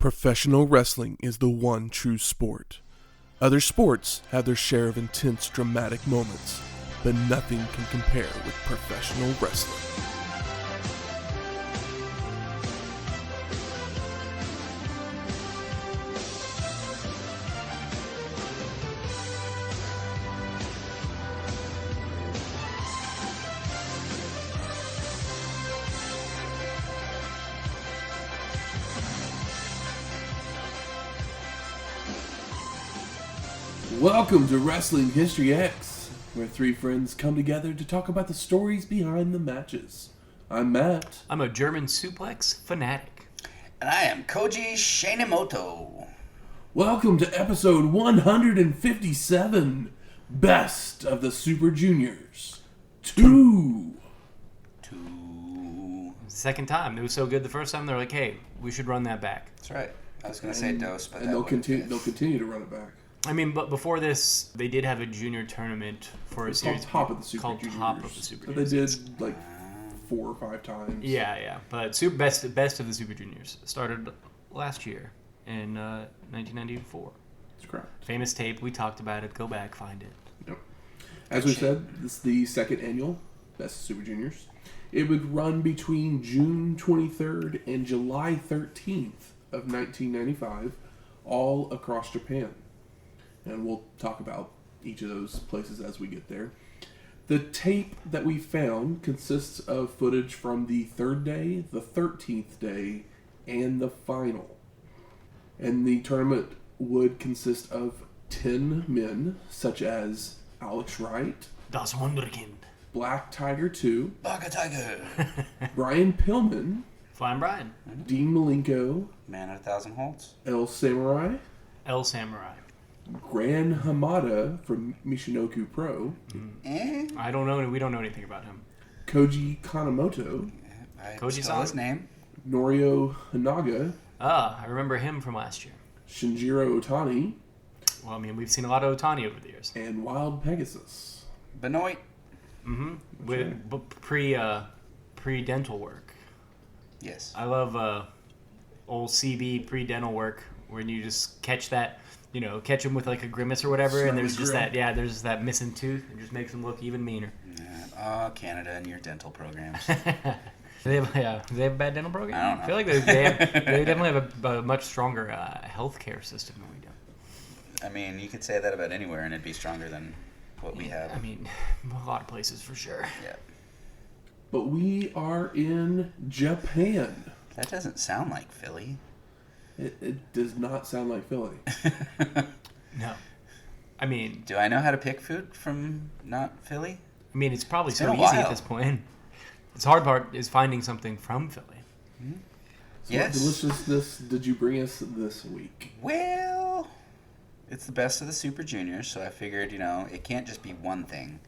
Professional wrestling is the one true sport. Other sports have their share of intense, dramatic moments, but nothing can compare with professional wrestling. Welcome to Wrestling History X, where three friends come together to talk about the stories behind the matches. I'm Matt. I'm a German suplex fanatic. And I am Koji Kanemoto. Welcome to episode 157, Best of the Super Juniors 2. Second time. It was so good the first time, they're like, hey, we should run that back. That's right. I was going to say dose, but they'll continue to run it back. I mean, but before this, they did have a junior tournament for a series called Top of the Super Juniors. They did like 4 or 5 times. Yeah. But best of the Super Juniors started last year in 1994. That's correct. Famous tape. We talked about it. Go back, find it. Yep. As we said, this is the second annual Best of Super Juniors. It would run between June 23rd and July 13th of 1995, all across Japan. And we'll talk about each of those places as we get there. The tape that we found consists of footage from the 3rd day, the 13th day, and the final. And the tournament would consist of 10 men, such as Alex Wright, Das Wunderkind, Black Tiger 2, Baka Tiger, Brian Pillman, Flyin Brian, Dean Malenko, Man of 1,000 Holds, El Samurai, Gran Hamada from Michinoku Pro. I don't know. We don't know anything about him. Koji Kanemoto. Koji-san. His name. Norio Hanaga. I remember him from last year. Shinjiro Otani. Well, I mean, we've seen a lot of Otani over the years. And Wild Pegasus. Benoit. Mm-hmm. With pre-dental work. Yes. I love old CB pre-dental work when you just catch that. You know, catch him with like a grimace or whatever, and there's just that missing tooth. It just makes him look even meaner. Yeah. Oh, Canada and your dental programs. Do they have a bad dental program? I don't know. I feel like they definitely have a much stronger healthcare system than we do. I mean, you could say that about anywhere, and it'd be stronger than what we have. I mean, a lot of places for sure. Yeah. But we are in Japan. That doesn't sound like Philly. It does not sound like Philly. No. I mean... Do I know how to pick food from not Philly? I mean, it's probably so easy at this point. The hard part is finding something from Philly. Mm-hmm. So yes. What deliciousness did you bring us this week? Well, it's the best of the Super Juniors, so I figured, it can't just be one thing.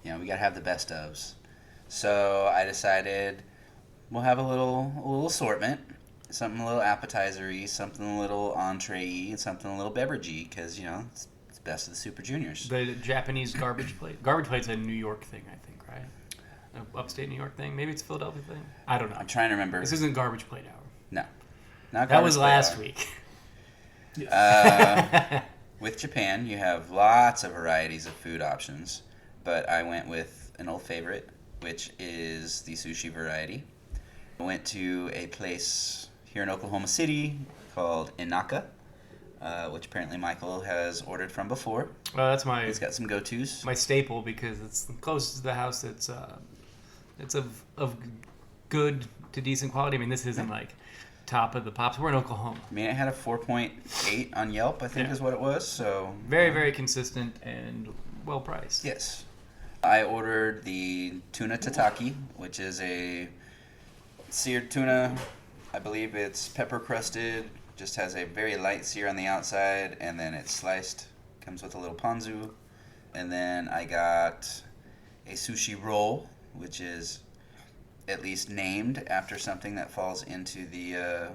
We got to have the best ofs. So I decided we'll have a little assortment. Something a little appetizer-y, something a little entree-y, and something a little beverage-y, because, it's best of the Super Juniors. The Japanese garbage plate. Garbage plate's a New York thing, I think, right? An upstate New York thing? Maybe it's a Philadelphia thing? I don't know. I'm trying to remember. This isn't garbage plate hour. No. Not that was last week. With Japan, you have lots of varieties of food options, but I went with an old favorite, which is the sushi variety. I went to a place here in Oklahoma City called Inaka, which apparently Michael has ordered from before. That's my... He's got some go-tos. My staple, because it's closest to the house that's of good to decent quality. I mean, this isn't like top of the pops. We're in Oklahoma. I mean, it had a 4.8 on Yelp, I think is what it was. So very, very consistent and well-priced. Yes. I ordered the tuna tataki, which is a seared tuna. I believe it's pepper crusted, just has a very light sear on the outside, and then it's sliced, comes with a little ponzu. And then I got a sushi roll, which is at least named after something that falls into the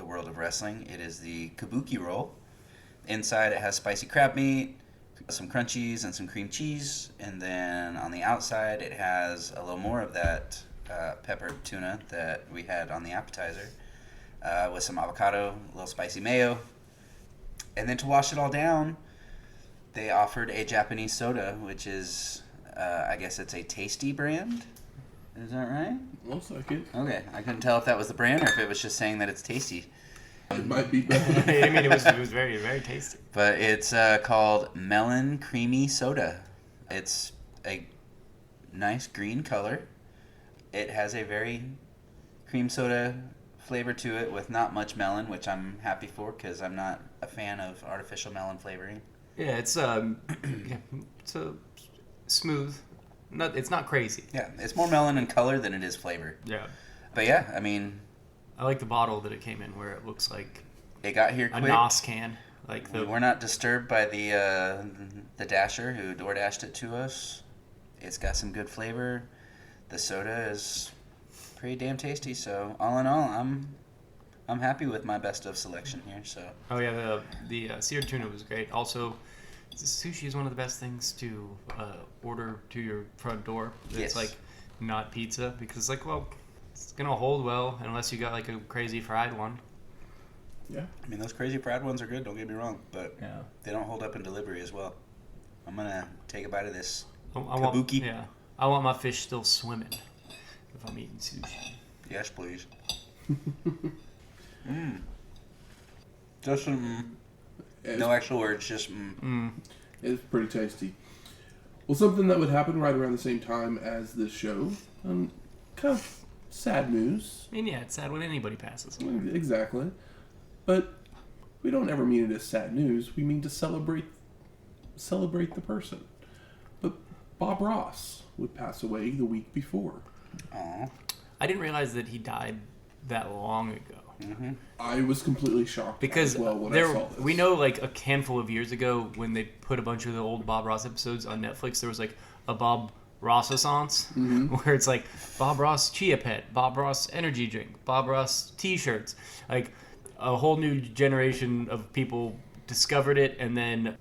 world of wrestling. It is the kabuki roll. Inside it has spicy crab meat, some crunchies, and some cream cheese. And then on the outside it has a little more of that peppered tuna that we had on the appetizer. with some avocado, a little spicy mayo. And then to wash it all down, they offered a Japanese soda, which is, I guess it's a Tasty brand. Is that right? Looks like it. Okay, I couldn't tell if that was the brand or if it was just saying that it's tasty. It might be better. I mean, it was very, very tasty. But it's called Melon Creamy Soda. It's a nice green color. It has a very cream soda flavor to it with not much melon, which I'm happy for because I'm not a fan of artificial melon flavoring. Yeah, it's a smooth. It's not crazy. Yeah, it's more melon in color than it is flavor. Yeah. But yeah, I mean, I like the bottle that it came in, where it looks like it got here a quick. NOS can. Like We were not disturbed by the dasher who door dashed it to us. It's got some good flavor. The soda is pretty damn tasty. So all in all, I'm happy with my best of selection here. So. Oh yeah, the seared tuna was great. Also, sushi is one of the best things to order to your front door. It's Yes. like not pizza because like, well, it's gonna hold well unless you got like a crazy fried one. Yeah. I mean, those crazy fried ones are good. Don't get me wrong, but Yeah. they don't hold up in delivery as well. I'm gonna take a bite of this. I Kabuki. want my fish still swimming if I'm eating sushi. Yes, please. Just some. No actual words, just It's pretty tasty. Well, something that would happen right around the same time as this show, kind of sad news. I mean, yeah, it's sad when anybody passes. Exactly. But we don't ever mean it as sad news. We mean to celebrate the person. But Bob Ross would pass away the week before. Aw. I didn't realize that he died that long ago. Mm-hmm. I was completely shocked Because as well when I saw this. we know like a handful of years ago when they put a bunch of the old Bob Ross episodes on Netflix, there was like a Bob Ross-a-sance where it's like Bob Ross Chia Pet, Bob Ross Energy Drink, Bob Ross T-shirts. Like a whole new generation of people discovered it, and then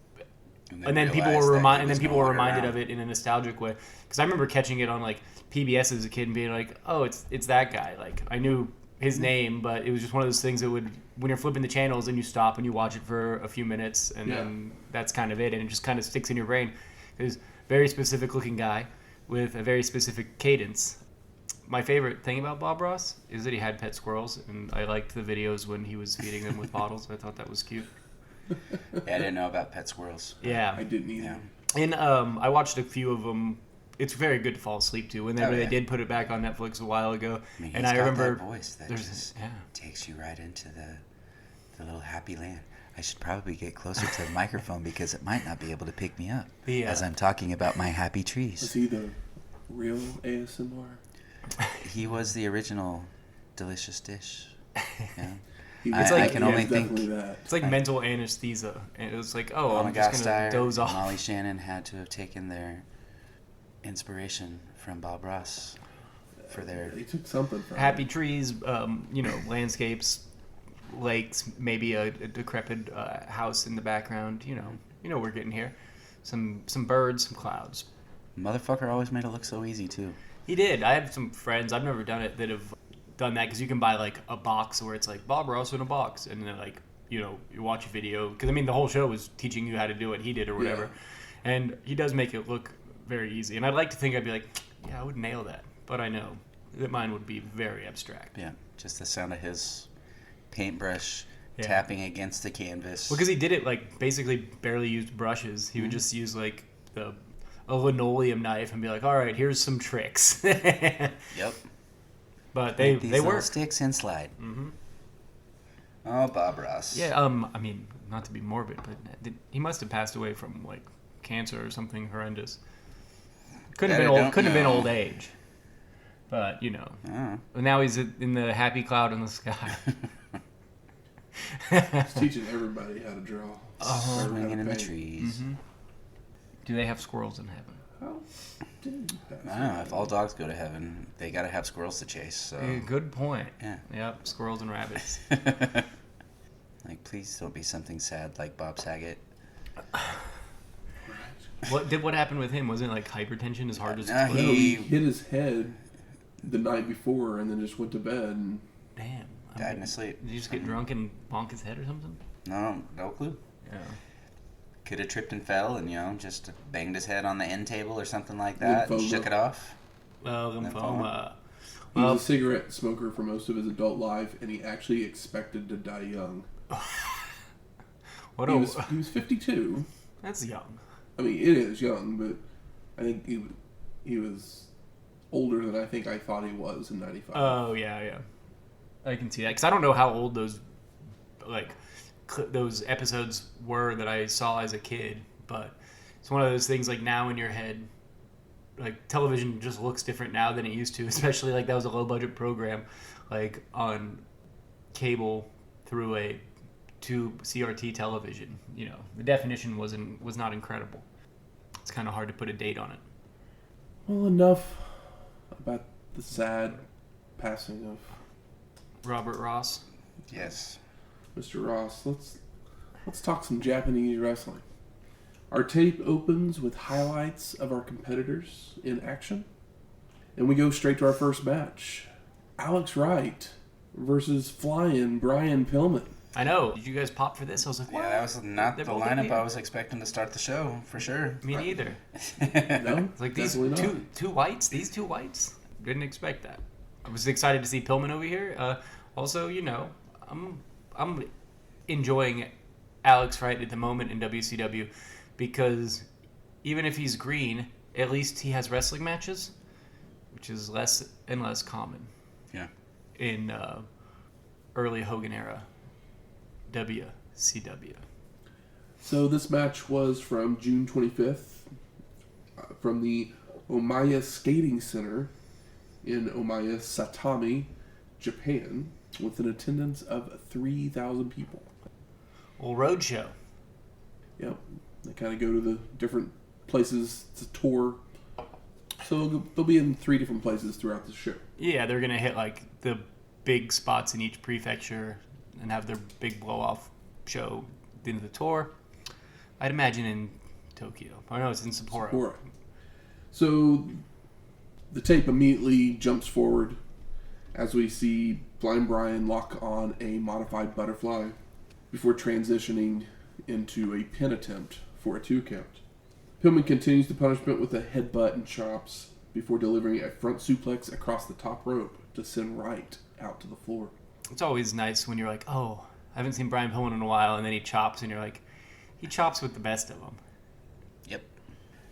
people were reminded of it in a nostalgic way. Because I remember catching it on like PBS as a kid and being like, oh, it's that guy. Like I knew his name, but it was just one of those things that would, when you're flipping the channels and you stop and you watch it for a few minutes, and then that's kind of it, and it just kind of sticks in your brain. He's a very specific looking guy with a very specific cadence. My favorite thing about Bob Ross is that he had pet squirrels, and I liked the videos when he was feeding them with bottles. I thought that was cute. Yeah, I didn't know about pet squirrels. Yeah. I didn't either. Yeah. And I watched a few of them. It's very good to fall asleep to. Whenever they did put it back on Netflix a while ago, I mean, and he's I got remember that voice that just takes you right into the little happy land. I should probably get closer to the microphone because it might not be able to pick me up as I'm talking about my happy Is trees. he the real ASMR? He was the original delicious dish. Yeah. I can only think. That. It's like mental anesthesia, and it was like, oh, I'm Mama just gonna doze off. Molly Shannon had to have taken their inspiration from Bob Ross for their. They took something from Happy him. trees, landscapes, lakes, maybe a decrepit house in the background. You know, we're getting here. Some birds, some clouds. Motherfucker always made it look so easy too. He did. I have some friends, I've never done it, that have done that, because you can buy like a box where it's like Bob Ross in a box, and then like, you watch a video, because I mean the whole show was teaching you how to do what he did or whatever, and he does make it look very easy, and I'd like to think I'd be like, yeah, I would nail that, but I know that mine would be very abstract. Yeah, just the sound of his paintbrush tapping against the canvas. Well, because he did it like basically barely used brushes. He would just use like a linoleum knife and be like, all right, here's some tricks. Yep. But Make these they little work. sticks and slide. Mm-hmm. Oh, Bob Ross. Yeah. I mean, not to be morbid, but he must have passed away from like cancer or something horrendous. Couldn't have been old age. But Oh. now he's in the happy cloud in the sky. He's teaching everybody how to draw. Swinging in the trees. Mm-hmm. Do they have squirrels in heaven? How did he pass I don't know. away? If all dogs go to heaven, they got to have squirrels to chase. So. Yeah, good point. Yeah. Yep, squirrels and rabbits. Like, please don't be something sad like Bob Saget. Right. What happened with him? Wasn't it like hypertension? His heart just No, exploded? He hit his head the night before and then just went to bed. And Damn. Died in his sleep. Did you just get drunk and bonk his head or something? No clue. Yeah. Could have tripped and fell and, just banged his head on the end table or something like that and Lymphoma. shook it off. Well, lymphoma. He was a cigarette smoker for most of his adult life, and he actually expected to die young. He was 52. That's young. I mean, it is young, but I think he was older than I thought he was in 95. Oh, yeah. I can see that. Because I don't know how old those episodes were that I saw as a kid, but it's one of those things like now in your head, like television just looks different now than it used to, especially like that was a low budget program like on cable through a tube CRT television. The definition was not incredible. It's kind of hard to put a date on it. Well, enough about the sad passing of Robert Ross. Yes. Mr. Ross. Let's talk some Japanese wrestling. Our tape opens with highlights of our competitors in action, and we go straight to our first match. Alex Wright versus Flyin Brian Pillman. I know. Did you guys pop for this? I was like, what? Yeah, that was not They're the both lineup in I here. was expecting to start the show, for sure. Me neither. No, It's like these definitely not. two whites. These two whites. Didn't expect that. I was excited to see Pillman over here. Also, I'm enjoying Alex Wright at the moment in WCW because even if he's green, at least he has wrestling matches, which is less and less common. Yeah. In early Hogan era WCW. So this match was from June 25th from the Omiya Skating Center in Omiya, Satami, Japan, with an attendance of 3,000 people. Well, roadshow. Yep. They kind of go to the different places to tour. So they'll be in 3 different places throughout the show. Yeah, they're gonna hit like the big spots in each prefecture and have their big blow-off show at the end of the tour. I'd imagine in Tokyo. I know it's in Sapporo. Sapporo. So the tape immediately jumps forward as we see Blind Brian lock on a modified butterfly before transitioning into a pin attempt for a 2 count. Pillman continues the punishment with a headbutt and chops before delivering a front suplex across the top rope to send Wright out to the floor. It's always nice when you're like, oh, I haven't seen Brian Pillman in a while, and then he chops, and you're like, he chops with the best of them. Yep.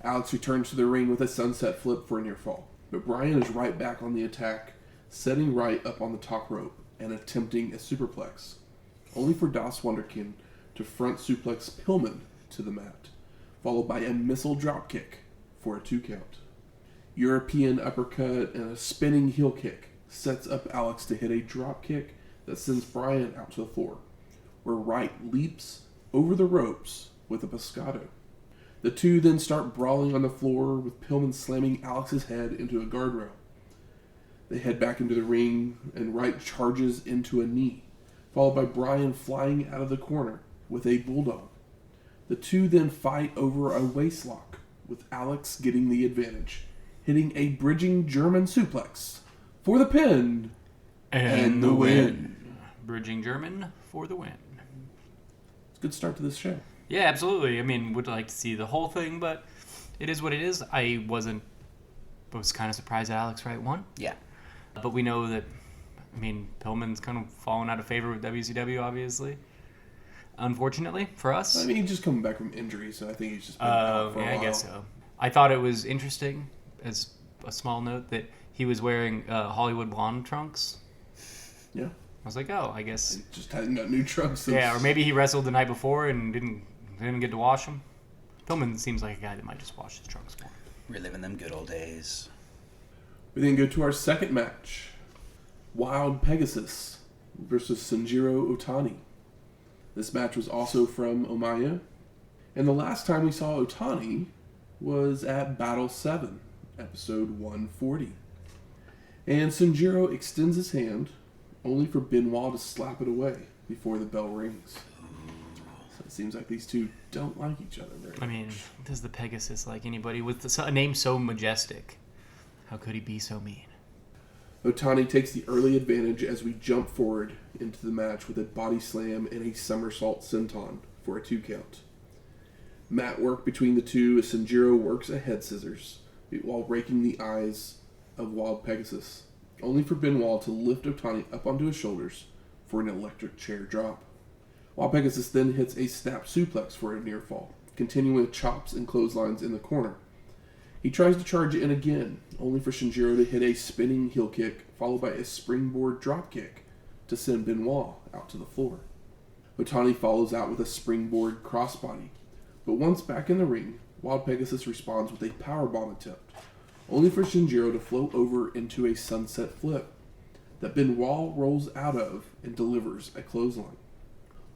Alex returns to the ring with a sunset flip for a near fall, but Brian is right back on the attack, setting Wright up on the top rope and attempting a superplex, only for Das Wunderkind to front suplex Pillman to the mat, followed by a missile dropkick for a 2 count. European uppercut and a spinning heel kick sets up Alex to hit a dropkick that sends Brian out to the floor, where Wright leaps over the ropes with a pescado. The two then start brawling on the floor, with Pillman slamming Alex's head into a guardrail. They head back into the ring, and Wright charges into a knee, followed by Brian flying out of the corner with a bulldog. The two then fight over a waistlock, with Alex getting the advantage, hitting a bridging German suplex for the pin and the win. Bridging German for the win. It's a good start to this show. Yeah, absolutely. I mean, would like to see the whole thing, but it is what it is. I was kind of surprised that Alex Wright won. Yeah. But we know that, Pillman's kind of fallen out of favor with WCW, obviously. Unfortunately for us. I mean, he's just coming back from injury, so I think he's just been out for a while. I guess so. I thought it was interesting, as a small note, that he was wearing Hollywood blonde trunks. Yeah. I was like, oh, I guess. He just hadn't got new trunks since. Yeah, or maybe he wrestled the night before and didn't get to wash them. Pillman seems like a guy that might just wash his trunks more. Reliving them good old days. We then go to our second match. Wild Pegasus versus Shinjiro Otani. This match was also from Omiya. And the last time we saw Otani was at Battle 7, episode 140. And Shinjiro extends his hand, only for Benoit to slap it away before the bell rings. So it seems like these two don't like each other very much. Does the Pegasus like anybody with a name so majestic? How could he be so mean? Otani takes the early advantage as we jump forward into the match with a body slam and a somersault senton for a 2 count. Mat work between the two as Shinjiro works a head scissors while raking the eyes of Wild Pegasus, only for Benoit to lift Otani up onto his shoulders for an electric chair drop. Wild Pegasus then hits a snap suplex for a near fall, continuing with chops and clotheslines in the corner. He tries to charge in again, only for Shinjiro to hit a spinning heel kick, followed by a springboard drop kick to send Benoit out to the floor. Otani follows out with a springboard crossbody, but once back in the ring, Wild Pegasus responds with a powerbomb attempt, only for Shinjiro to float over into a sunset flip that Benoit rolls out of and delivers a clothesline.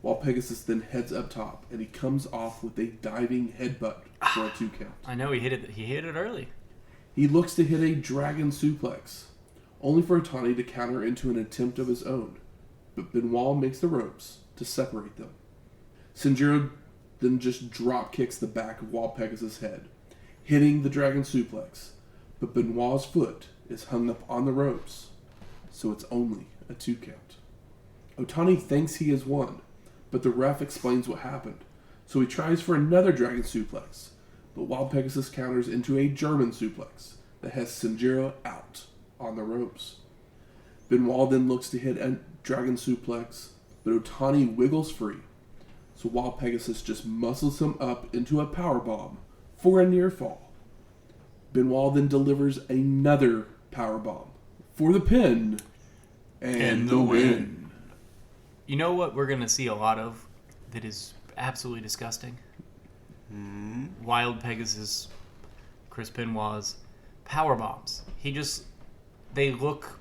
Wild Pegasus then heads up top, and he comes off with a diving headbutt for a 2 count. I know, he hit it early. He looks to hit a dragon suplex, only for Otani to counter into an attempt of his own, but Benoit makes the ropes to separate them. Shinjiro then just drop kicks the back of Wild Pegasus' head, hitting the dragon suplex, but Benoit's foot is hung up on the ropes, so it's only a 2 count. Otani thinks he has won, but the ref explains what happened, so he tries for another dragon suplex, but Wild Pegasus counters into a German suplex that has Shinjiro out on the ropes. Benoit then looks to hit a dragon suplex, but Otani wiggles free, so Wild Pegasus just muscles him up into a powerbomb for a near fall. Benoit then delivers another powerbomb for the pin and the win. You know what we're going to see a lot of that is absolutely disgusting? Wild Pegasus, Chris Benoit's power bombs. They look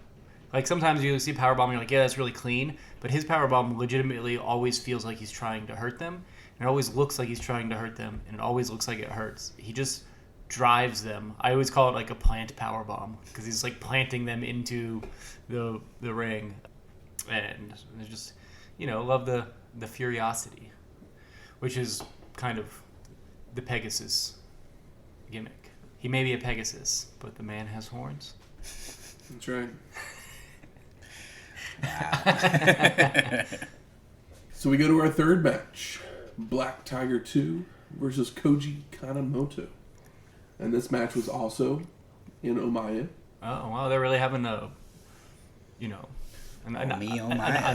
like, sometimes you see power bomb and you're like, yeah, that's really clean, but his power bomb legitimately always feels like he's trying to hurt them, and it always looks like he's trying to hurt them, and it always looks like it hurts. He just drives them. I always call it like a plant power bomb, because he's like planting them into the ring, and it's just, love the furiosity, which is kind of the Pegasus gimmick. He may be a Pegasus, but the man has horns. That's right. So we go to our third match. Black Tiger 2 versus Koji Kanemoto. And this match was also in Omaha. Oh, wow. They're really having a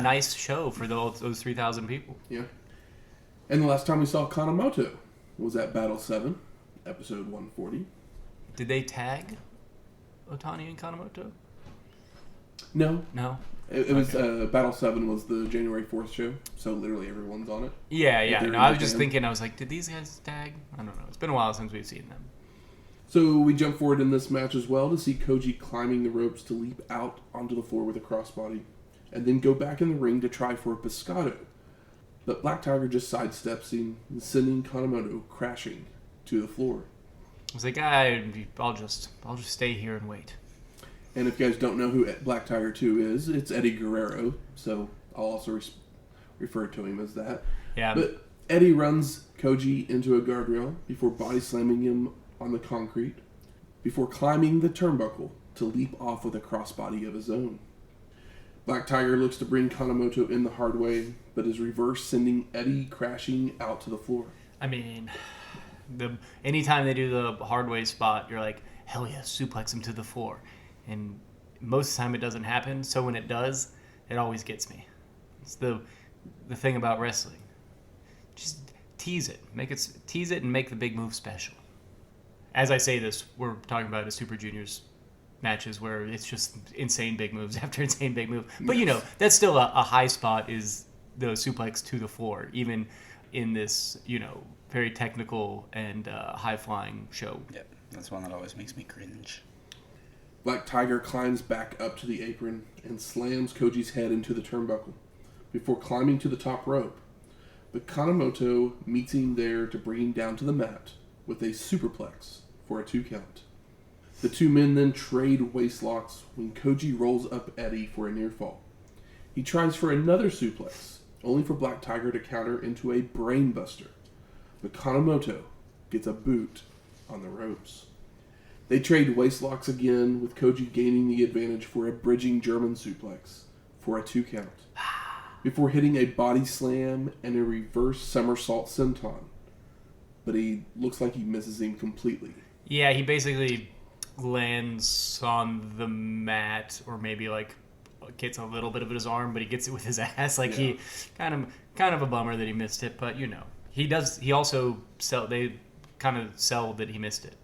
nice show for those 3,000 people. Yeah. And the last time we saw Kanemoto was at Battle 7, episode 140. Did they tag Otani and Kanemoto? No. No? It was, Battle 7 was the January 4th show, so literally everyone's on it. Yeah. No, I was just thinking, I was like, did these guys tag? I don't know. It's been a while since we've seen them. So we jump forward in this match as well to see Koji climbing the ropes to leap out onto the floor with a crossbody, and then go back in the ring to try for a pescado. But Black Tiger just sidesteps him, sending Kanemoto crashing to the floor. I was like, I'll just stay here and wait. And if you guys don't know who Black Tiger 2 is, it's Eddie Guerrero, so I'll also refer to him as that. Yeah. But Eddie runs Koji into a guardrail before body slamming him on the concrete, before climbing the turnbuckle to leap off with a crossbody of his own. Black Tiger looks to bring Kanemoto in the hard way, but is reversed, sending Eddie crashing out to the floor. I mean, anytime they do the hard way spot, you're like, hell yeah, suplex him to the floor. And most of the time it doesn't happen, so when it does, it always gets me. It's the thing about wrestling. Just tease it. Tease it and make the big move special. As I say this, we're talking about a Super Juniors matches where it's just insane big moves after insane big move. But that's still a high spot, is the suplex to the floor, even in this, very technical and high-flying show. Yep, that's one that always makes me cringe. Black Tiger climbs back up to the apron and slams Koji's head into the turnbuckle before climbing to the top rope. But Kanemoto meets him there to bring him down to the mat with a superplex for a 2 count. The two men then trade waist locks when Koji rolls up Eddie for a near fall. He tries for another suplex, only for Black Tiger to counter into a brainbuster. But Kanemoto gets a boot on the ropes. They trade waist locks again, with Koji gaining the advantage for a bridging German suplex for a 2 count. Before hitting a body slam and a reverse somersault senton. But he looks like he misses him completely. Yeah, he basically lands on the mat, or maybe like gets a little bit of his arm, but he gets it with his ass. Like he kind of a bummer that he missed it, but he does. He also they kind of sell that he missed it.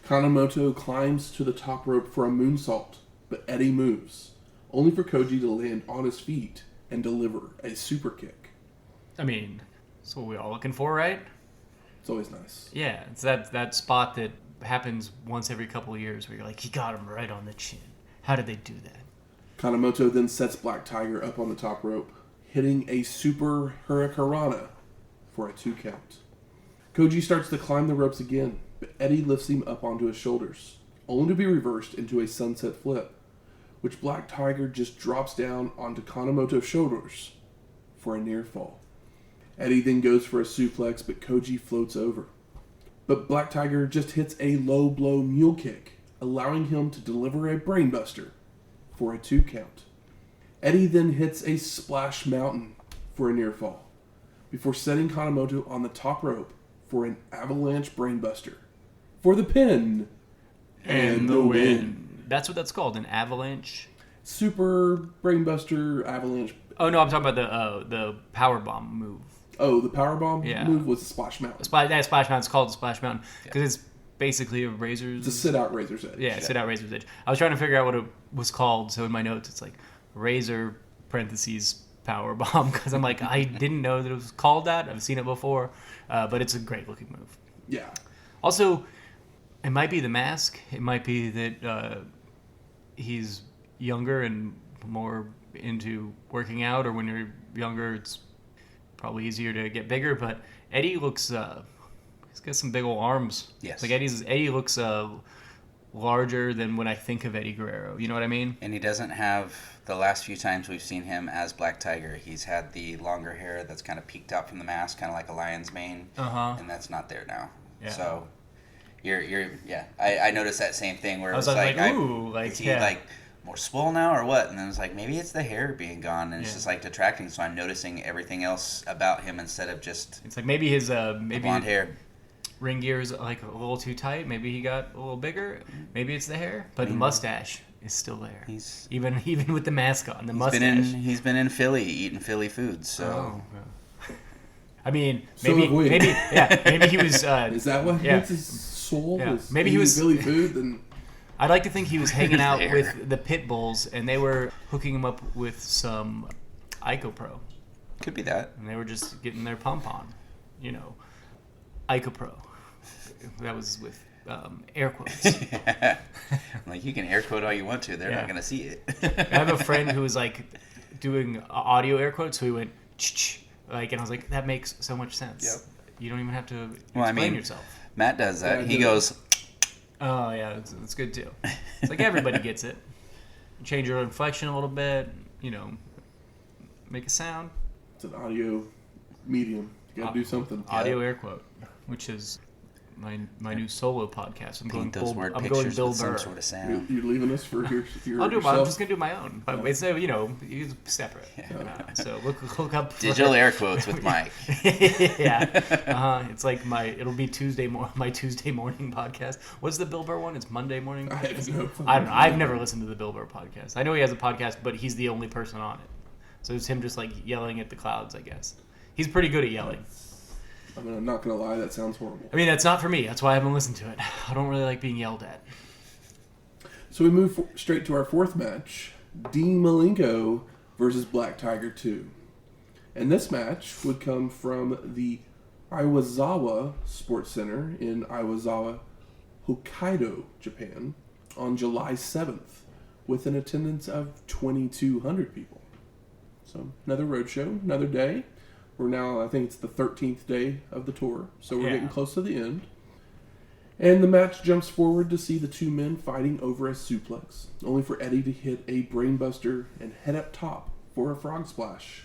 Kanemoto climbs to the top rope for a moonsault, but Eddie moves, only for Koji to land on his feet and deliver a super kick. I mean, that's what we're all looking for, right? It's always nice. Yeah, it's that spot that happens once every couple of years where you're like, he got him right on the chin. How did they do that? Kanemoto then sets Black Tiger up on the top rope, hitting a super hurricanrana for a 2 count. Koji starts to climb the ropes again, but Eddie lifts him up onto his shoulders, only to be reversed into a sunset flip, which Black Tiger just drops down onto Kanemoto's shoulders for a near fall. Eddie then goes for a suplex, but Koji floats over. But Black Tiger just hits a low blow mule kick, allowing him to deliver a brainbuster for a 2 count. Eddie then hits a splash mountain for a near fall, before setting Kanemoto on the top rope for an avalanche brainbuster for the pin and the win. That's what that's called, an avalanche. Super brainbuster avalanche. Oh no, I'm talking about the power bomb move. Oh, the powerbomb move was Splash Mountain. That Splash Mountain is called Splash Mountain because it's basically a razor's... It's a sit-out razor's edge. Yeah, sit-out razor's edge. I was trying to figure out what it was called, so in my notes it's like razor parentheses power bomb because I'm like, I didn't know that it was called that. I've seen it before, but it's a great-looking move. Yeah. Also, it might be the mask. It might be that he's younger and more into working out, or when you're younger, it's probably easier to get bigger, but Eddie looks he's got some big old arms. Yes. Like Eddie looks larger than when I think of Eddie Guerrero. You know what I mean? And he doesn't have, the last few times we've seen him as Black Tiger, he's had the longer hair that's kind of peeked out from the mask, kind of like a lion's mane. And that's not there now. Yeah. So I noticed that same thing where it was like ooh, is he like more swole now or what? And then it's like, maybe it's the hair being gone and it's just like detracting, so I'm noticing everything else about him instead of just it's like maybe his blonde hair. Ring gear is like a little too tight. Maybe he got a little bigger. Maybe it's the hair, but the mustache is still there. He's even with the mask on. The mustache. He's been in Philly eating Philly foods. So, I mean, maybe he was. Is that what hits his soul? Yeah. Maybe he was Philly food. Then I'd like to think he was hanging out with the pit bulls, and they were hooking him up with some IcoPro. Could be that. And they were just getting their pump on, IcoPro. That was with air quotes. Like, you can air quote all you want to. They're not going to see it. I have a friend who was like doing audio air quotes, so he went like, and I was like, that makes so much sense. Yep. You don't even have to explain yourself. Matt does that. Yeah, he goes. Oh yeah, it's good too. It's like everybody gets it. Change your inflection a little bit. Make a sound. It's an audio medium. You gotta do something. Audio air quote, which is my new solo podcast. I'm going Bill Burr. Some sort of sound. You're leaving us for your I'll do yourself? I'm just gonna do my own. But it's it's separate. Yeah. So look up digital air quotes with Mike. Yeah. It's like it'll be my Tuesday morning podcast. What's the Bill Burr one? It's Monday morning. I have no clue. I don't know. I've never listened to the Bill Burr podcast. I know he has a podcast, but he's the only person on it. So it's him just like yelling at the clouds, I guess. He's pretty good at yelling. I'm not going to lie, that sounds horrible. I mean, that's not for me. That's why I haven't listened to it. I don't really like being yelled at. So we move straight to our fourth match, Dean Malenko versus Black Tiger 2. And this match would come from the Iwazawa Sports Center in Iwazawa, Hokkaido, Japan, on July 7th, with an attendance of 2,200 people. So another road show, another day. We're now, I think it's the 13th day of the tour, so we're getting close to the end. And the match jumps forward to see the two men fighting over a suplex, only for Eddie to hit a brainbuster and head up top for a frog splash.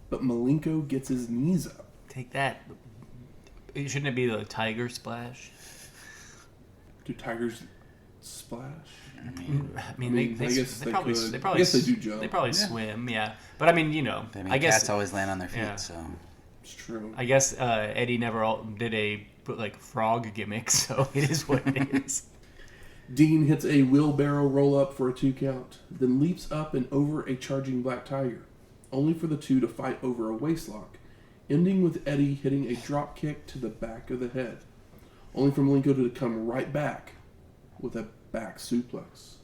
But Malenko gets his knees up. Take that. Shouldn't it be the tiger splash? Do tigers splash? I mean, they guess they probably could. they probably I guess they do jump. They probably swim, yeah. But I mean, I guess cats always land on their feet, so It's true. I guess Eddie never did a frog gimmick, so it is what it is. Dean hits a wheelbarrow roll-up for a 2 count, then leaps up and over a charging Black Tiger, only for the two to fight over a waistlock, ending with Eddie hitting a drop kick to the back of the head, only for Malenko to come right back with a back suplex.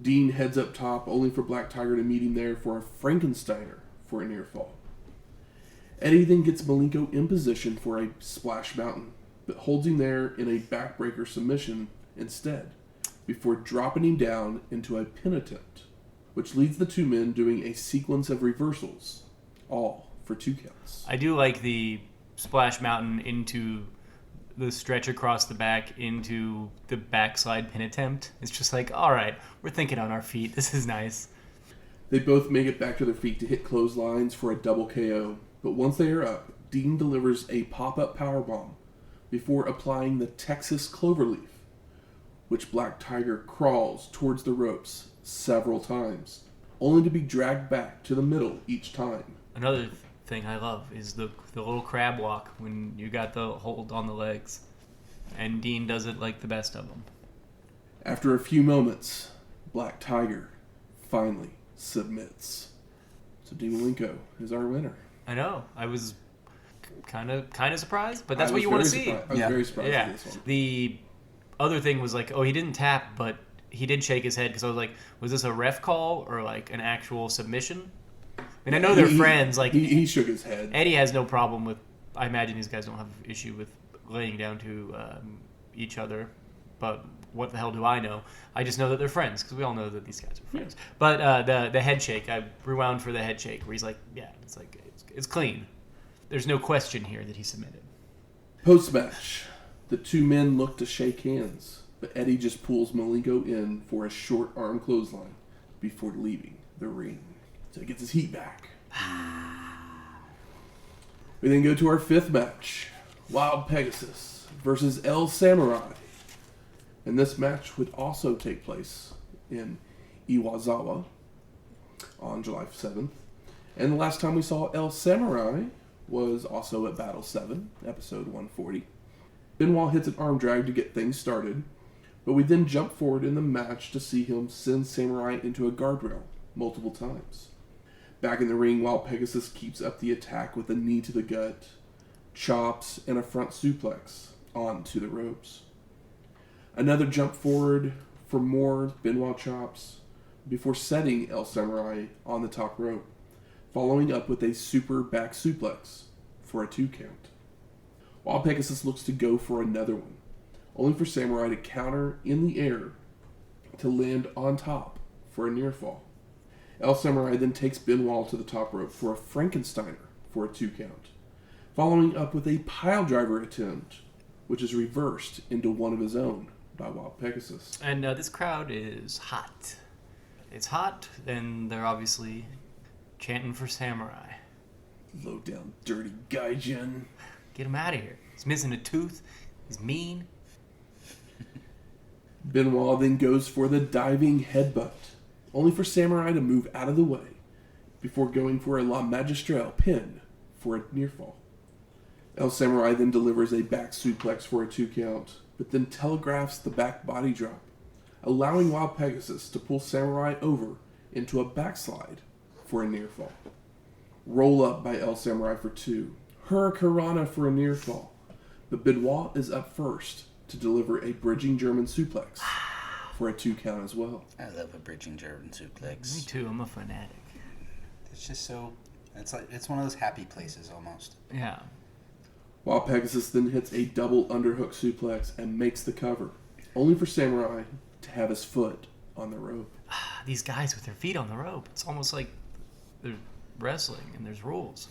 Dean heads up top, only for Black Tiger to meet him there for a Frankensteiner for a near fall. Eddie then gets Malenko in position for a splash mountain, but holds him there in a backbreaker submission instead, before dropping him down into a pin attempt, which leads the two men doing a sequence of reversals, all for 2 counts. I do like the splash mountain into the stretch across the back into the backslide pin attempt. It's just like, all right, we're thinking on our feet. This is nice. They both make it back to their feet to hit clotheslines for a double KO, but once they are up, Dean delivers a pop-up powerbomb before applying the Texas Cloverleaf, which Black Tiger crawls towards the ropes several times, only to be dragged back to the middle each time. Another thing I love is the little crab walk when you got the hold on the legs. And Dean does it like the best of them. After a few moments, Black Tiger finally submits. So Dean Malenko is our winner. I know. I was kind of surprised, but that's what you want to see. I was very surprised at this one. The other thing was like, oh, he didn't tap, but he did shake his head because I was like, was this a ref call or like an actual submission? And I know they're friends. Like he shook his head. Eddie has no problem with. I imagine these guys don't have an issue with laying down to each other. But what the hell do I know? I just know that they're friends because we all know that these guys are friends. But the head shake, I rewound for the head shake where he's like, yeah, it's like it's clean. There's no question here that he submitted. Post-match, the two men look to shake hands, but Eddie just pulls Malenko in for a short arm clothesline before leaving the ring. So he gets his heat back. We then go to our 5th match, Wild Pegasus versus El Samurai. And this match would also take place in Iwazawa on July 7th. And the last time we saw El Samurai was also at Battle 7, episode 140. Benoit hits an arm drag to get things started, but we then jump forward in the match to see him send Samurai into a guardrail multiple times. Back in the ring, Wild Pegasus keeps up the attack with a knee to the gut, chops, and a front suplex onto the ropes. Another jump forward for more Benoit chops before setting El Samurai on the top rope, following up with a super back suplex for a 2 count. Wild Pegasus looks to go for another one, only for Samurai to counter in the air to land on top for a near fall. El Samurai then takes Benoit to the top rope for a Frankensteiner for a 2 count, following up with a pile driver attempt, which is reversed into one of his own by Wild Pegasus. And this crowd is hot. It's hot, and they're obviously chanting for Samurai. Low down, dirty gaijin. Get him out of here. He's missing a tooth. He's mean. Benoit then goes for the diving headbutt, only for Samurai to move out of the way before going for a La Magistrale pin for a near fall. El Samurai then delivers a back suplex for a 2 count, but then telegraphs the back body drop, allowing Wild Pegasus to pull Samurai over into a backslide for a near fall. Roll up by El Samurai for 2. Hurricanrana for a near fall, but Benoit is up first to deliver a bridging German suplex for a 2 count as well. I love a bridging German suplex. Me too. I'm a fanatic. It's just so. It's one of those happy places almost. Yeah. Wild Pegasus then hits a double underhook suplex and makes the cover, only for Samurai to have his foot on the rope. These guys with their feet on the rope. It's almost like they're wrestling and there's rules.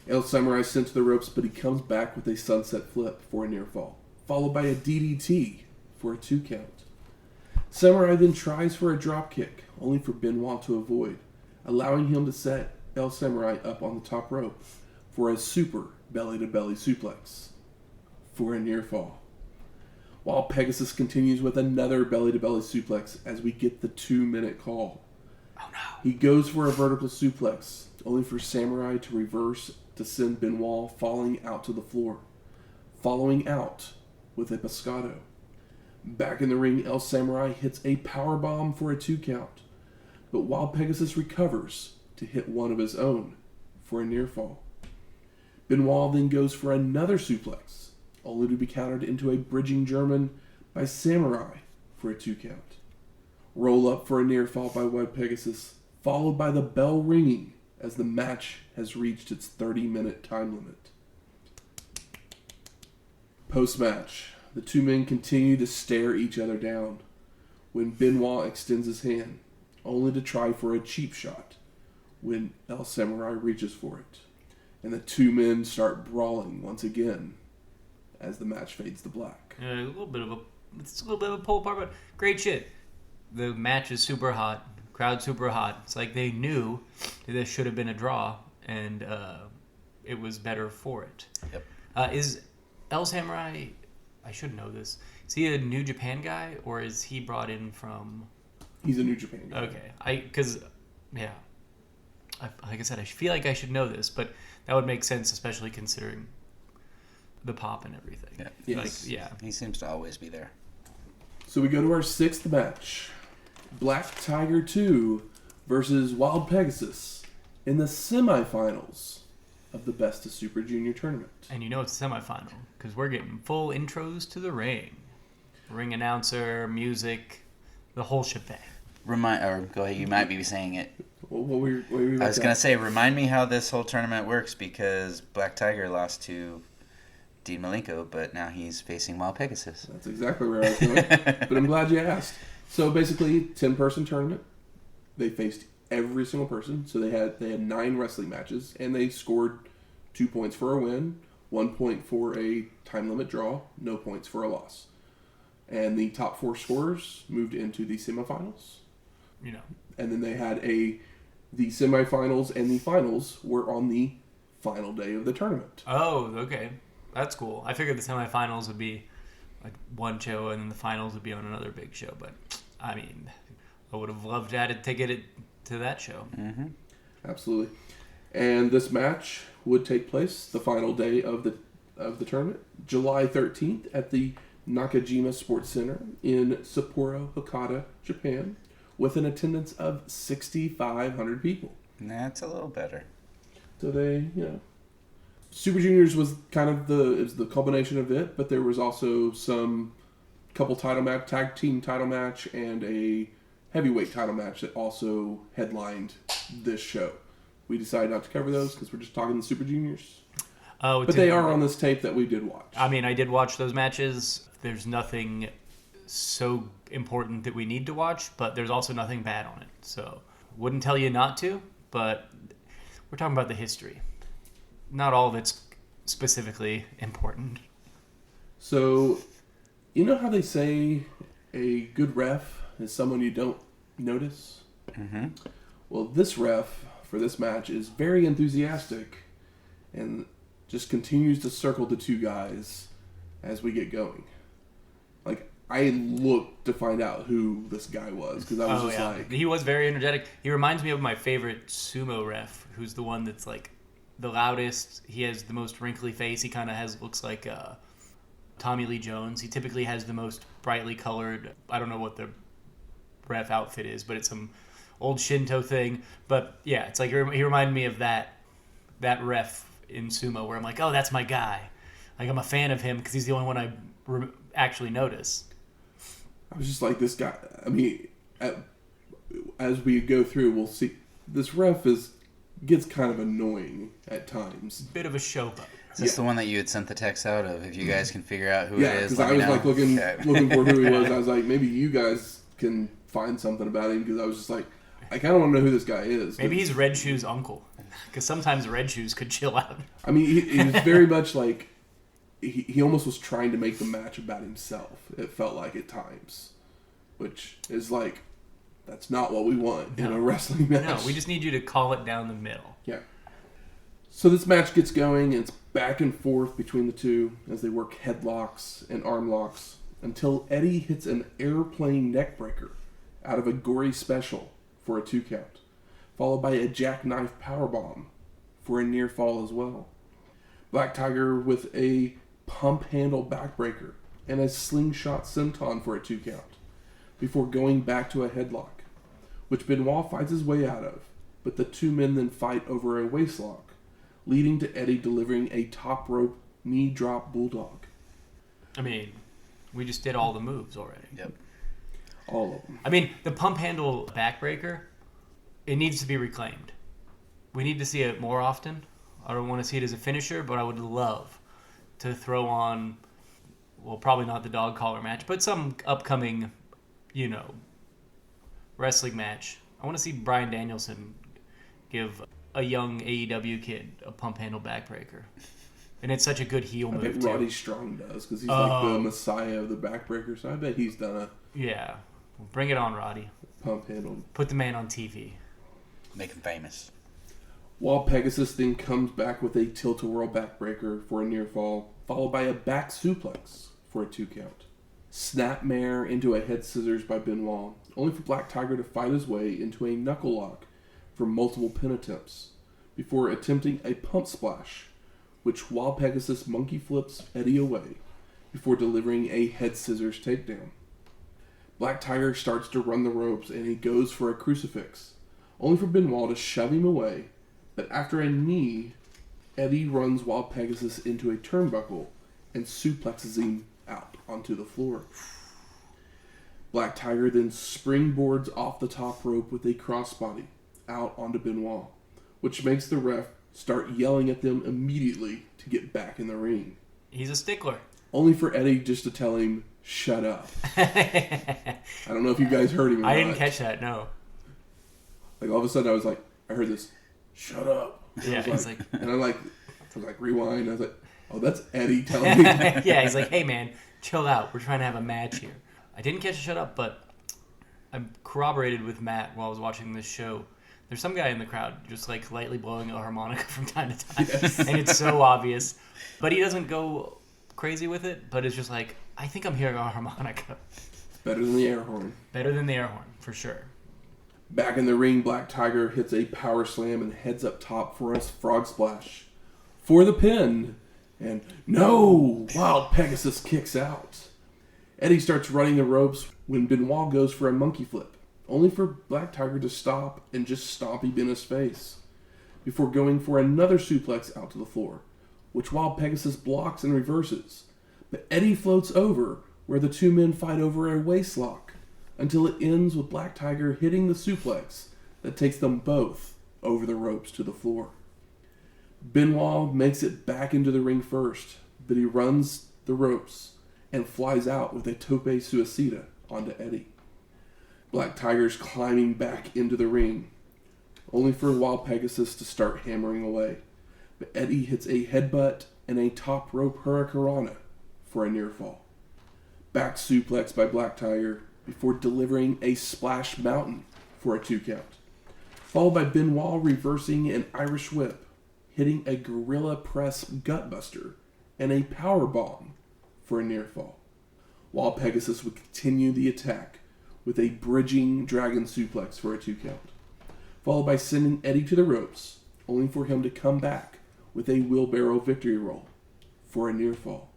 El Samurai sent to the ropes, but he comes back with a sunset flip for a near fall, followed by a DDT for a 2 count. Samurai then tries for a drop kick, only for Benoit to avoid, allowing him to set El Samurai up on the top rope for a super belly-to-belly suplex for a near fall. Wild Pegasus continues with another belly-to-belly suplex as we get the 2-minute call. Oh no. He goes for a vertical suplex, only for Samurai to reverse to send Benoit falling out to the floor. Following out with a pescado. Back in the ring, El Samurai hits a powerbomb for a 2 count, but Wild Pegasus recovers to hit one of his own for a near fall. Benoit then goes for another suplex, only to be countered into a bridging German by Samurai for a 2 count. Roll up for a near fall by Wild Pegasus, followed by the bell ringing as the match has reached its 30-minute time limit. Post-match, the two men continue to stare each other down when Benoit extends his hand, only to try for a cheap shot when El Samurai reaches for it. And the two men start brawling once again as the match fades to black. It's a little bit of a pull apart, but great shit. The match is super hot, crowd super hot. It's like they knew that this should have been a draw, and it was better for it. Yep. Is El Samurai, I should know this, is he a New Japan guy, or is he brought in from... He's a New Japan guy. Okay. Like I said, I feel like I should know this, but that would make sense, especially considering the pop and everything. Yeah. Yes. Like, yeah. He seems to always be there. So we go to our 6th match. Black Tiger 2 versus Wild Pegasus in the semifinals of the Best of Super Junior tournament. And you know it's a semifinal, because we're getting full intros to the ring. Ring announcer, music, the whole shebang. Go ahead, you might be saying it. What were you I was going to say, remind me how this whole tournament works, because Black Tiger lost to Dean Malenko, but now he's facing Wild Pegasus. That's exactly where I was going. But I'm glad you asked. So basically, 10-person tournament. They faced every single person. So they had 9 wrestling matches, and they scored 2 points for a win, 1 point for a time limit draw, no points for a loss. And the top 4 scorers moved into the semifinals. You know. And then they had the semifinals and the finals were on the final day of the tournament. Oh, okay. That's cool. I figured the semifinals would be like one show and then the finals would be on another big show. But, I mean, I would have loved to get it to that show. Mm-hmm. Absolutely. And this match would take place the final day of the tournament, July 13th at the Nakajima Sports Center in Sapporo, Hakata, Japan, with an attendance of 6,500 people. That's a little better. So they, Super Juniors was kind of the culmination of it, but there was also some couple tag team title match and a heavyweight title match that also headlined this show. We decided not to cover those because we're just talking the Super Juniors. Oh, but they are on this tape that we did watch. I mean, I did watch those matches. There's nothing so important that we need to watch, but there's also nothing bad on it. So, wouldn't tell you not to, but we're talking about the history. Not all of it's specifically important. So, you know how they say a good ref is someone you don't notice? Mm-hmm. Well, this ref for this match is very enthusiastic and just continues to circle the two guys as we get going. Like, I looked to find out who this guy was because I was like... He was very energetic. He reminds me of my favorite sumo ref, who's the one that's like the loudest. He has the most wrinkly face. He kind of looks like Tommy Lee Jones. He typically has the most brightly colored, I don't know what the ref outfit is, but it's some old Shinto thing. But yeah, it's like he reminded me of that ref in sumo where I'm like, oh, that's my guy. Like, I'm a fan of him because he's the only one I actually notice. I was just like, this guy, I mean, as we go through, we'll see, this ref gets kind of annoying at times. Bit of a showboat. Is this the one that you had sent the text out of? If you guys can figure out who it is, because I was like looking for who he was. I was like, maybe you guys can find something about him because I was just like, I kind of want to know who this guy is. Maybe he's Red Shoe's uncle, because sometimes Red Shoes could chill out. I mean, he was very much like, he almost was trying to make the match about himself. It felt like at times, which is like, that's not what we want in a wrestling match. No, we just need you to call it down the middle. Yeah. So this match gets going, and it's back and forth between the two as they work headlocks and arm locks until Eddie hits an airplane neckbreaker out of a gory special for a 2 count, followed by a jackknife powerbomb for a near fall as well. Black Tiger with a pump handle backbreaker and a slingshot senton for a 2 count, before going back to a headlock, which Benoit fights his way out of, but the two men then fight over a waistlock, leading to Eddie delivering a top rope knee drop bulldog. I mean, we just did all the moves already. Yep. All of them. I mean, the pump handle backbreaker, it needs to be reclaimed. We need to see it more often. I don't want to see it as a finisher, but I would love to throw on, well, probably not the dog collar match, but some upcoming, wrestling match. I want to see Bryan Danielson give a young AEW kid a pump handle backbreaker. And it's such a good heel move, bet too. Roddy Strong does, because he's like the messiah of the backbreaker, so I bet he's done a Yeah. Well, bring it on, Roddy. pump handle. Put the man on TV. Make him famous. Wild Pegasus then comes back with a tilt-a-whirl backbreaker for a near fall, followed by a back suplex for a 2 count. Snapmare into a head scissors by Benoit, only for Black Tiger to fight his way into a knuckle lock for multiple pin attempts, before attempting a pump splash, which Wild Pegasus monkey flips Eddie away, before delivering a head scissors takedown. Black Tiger starts to run the ropes and he goes for a crucifix, only for Benoit to shove him away, but after a knee, Eddie runs Wild Pegasus into a turnbuckle and suplexes him out onto the floor. Black Tiger then springboards off the top rope with a crossbody out onto Benoit, which makes the ref start yelling at them immediately to get back in the ring. He's a stickler. Only for Eddie just to tell him, shut up. I don't know if you guys heard him or not. I didn't catch that, no. Like, all of a sudden I was like, I heard this, shut up. Yeah, he's like... And I was like, rewind. I was like, oh, that's Eddie telling me. Yeah, he's like, hey, man, chill out. We're trying to have a match here. I didn't catch a shut up, but I corroborated with Matt while I was watching this show. There's some guy in the crowd just, like, lightly blowing a harmonica from time to time. Yes. And it's so obvious. But he doesn't go crazy with it, but it's just like, I think I'm hearing a harmonica. Better than the air horn. Better than the air horn, for sure. Back in the ring, Black Tiger hits a power slam and heads up top for a frog splash for the pin. And no! Wild Pegasus kicks out. Eddie starts running the ropes when Benoit goes for a monkey flip, only for Black Tiger to stop and just stomp him in his face, before going for another suplex out to the floor, which Wild Pegasus blocks and reverses. But Eddie floats over, where the two men fight over a waistlock, until it ends with Black Tiger hitting the suplex that takes them both over the ropes to the floor. Benoit makes it back into the ring first, but he runs the ropes and flies out with a tope suicida onto Eddie. Black Tiger's climbing back into the ring, only for Wild Pegasus to start hammering away. But Eddie hits a headbutt and a top rope hurricanrana for a near fall. Back suplex by Black Tiger before delivering a splash mountain for a 2 count. Followed by Benoit reversing an Irish whip, hitting a gorilla press gutbuster and a power bomb for a near fall. Wild Pegasus would continue the attack with a bridging dragon suplex for a 2 count. Followed by sending Eddie to the ropes, only for him to come back with a wheelbarrow victory roll for a near fall.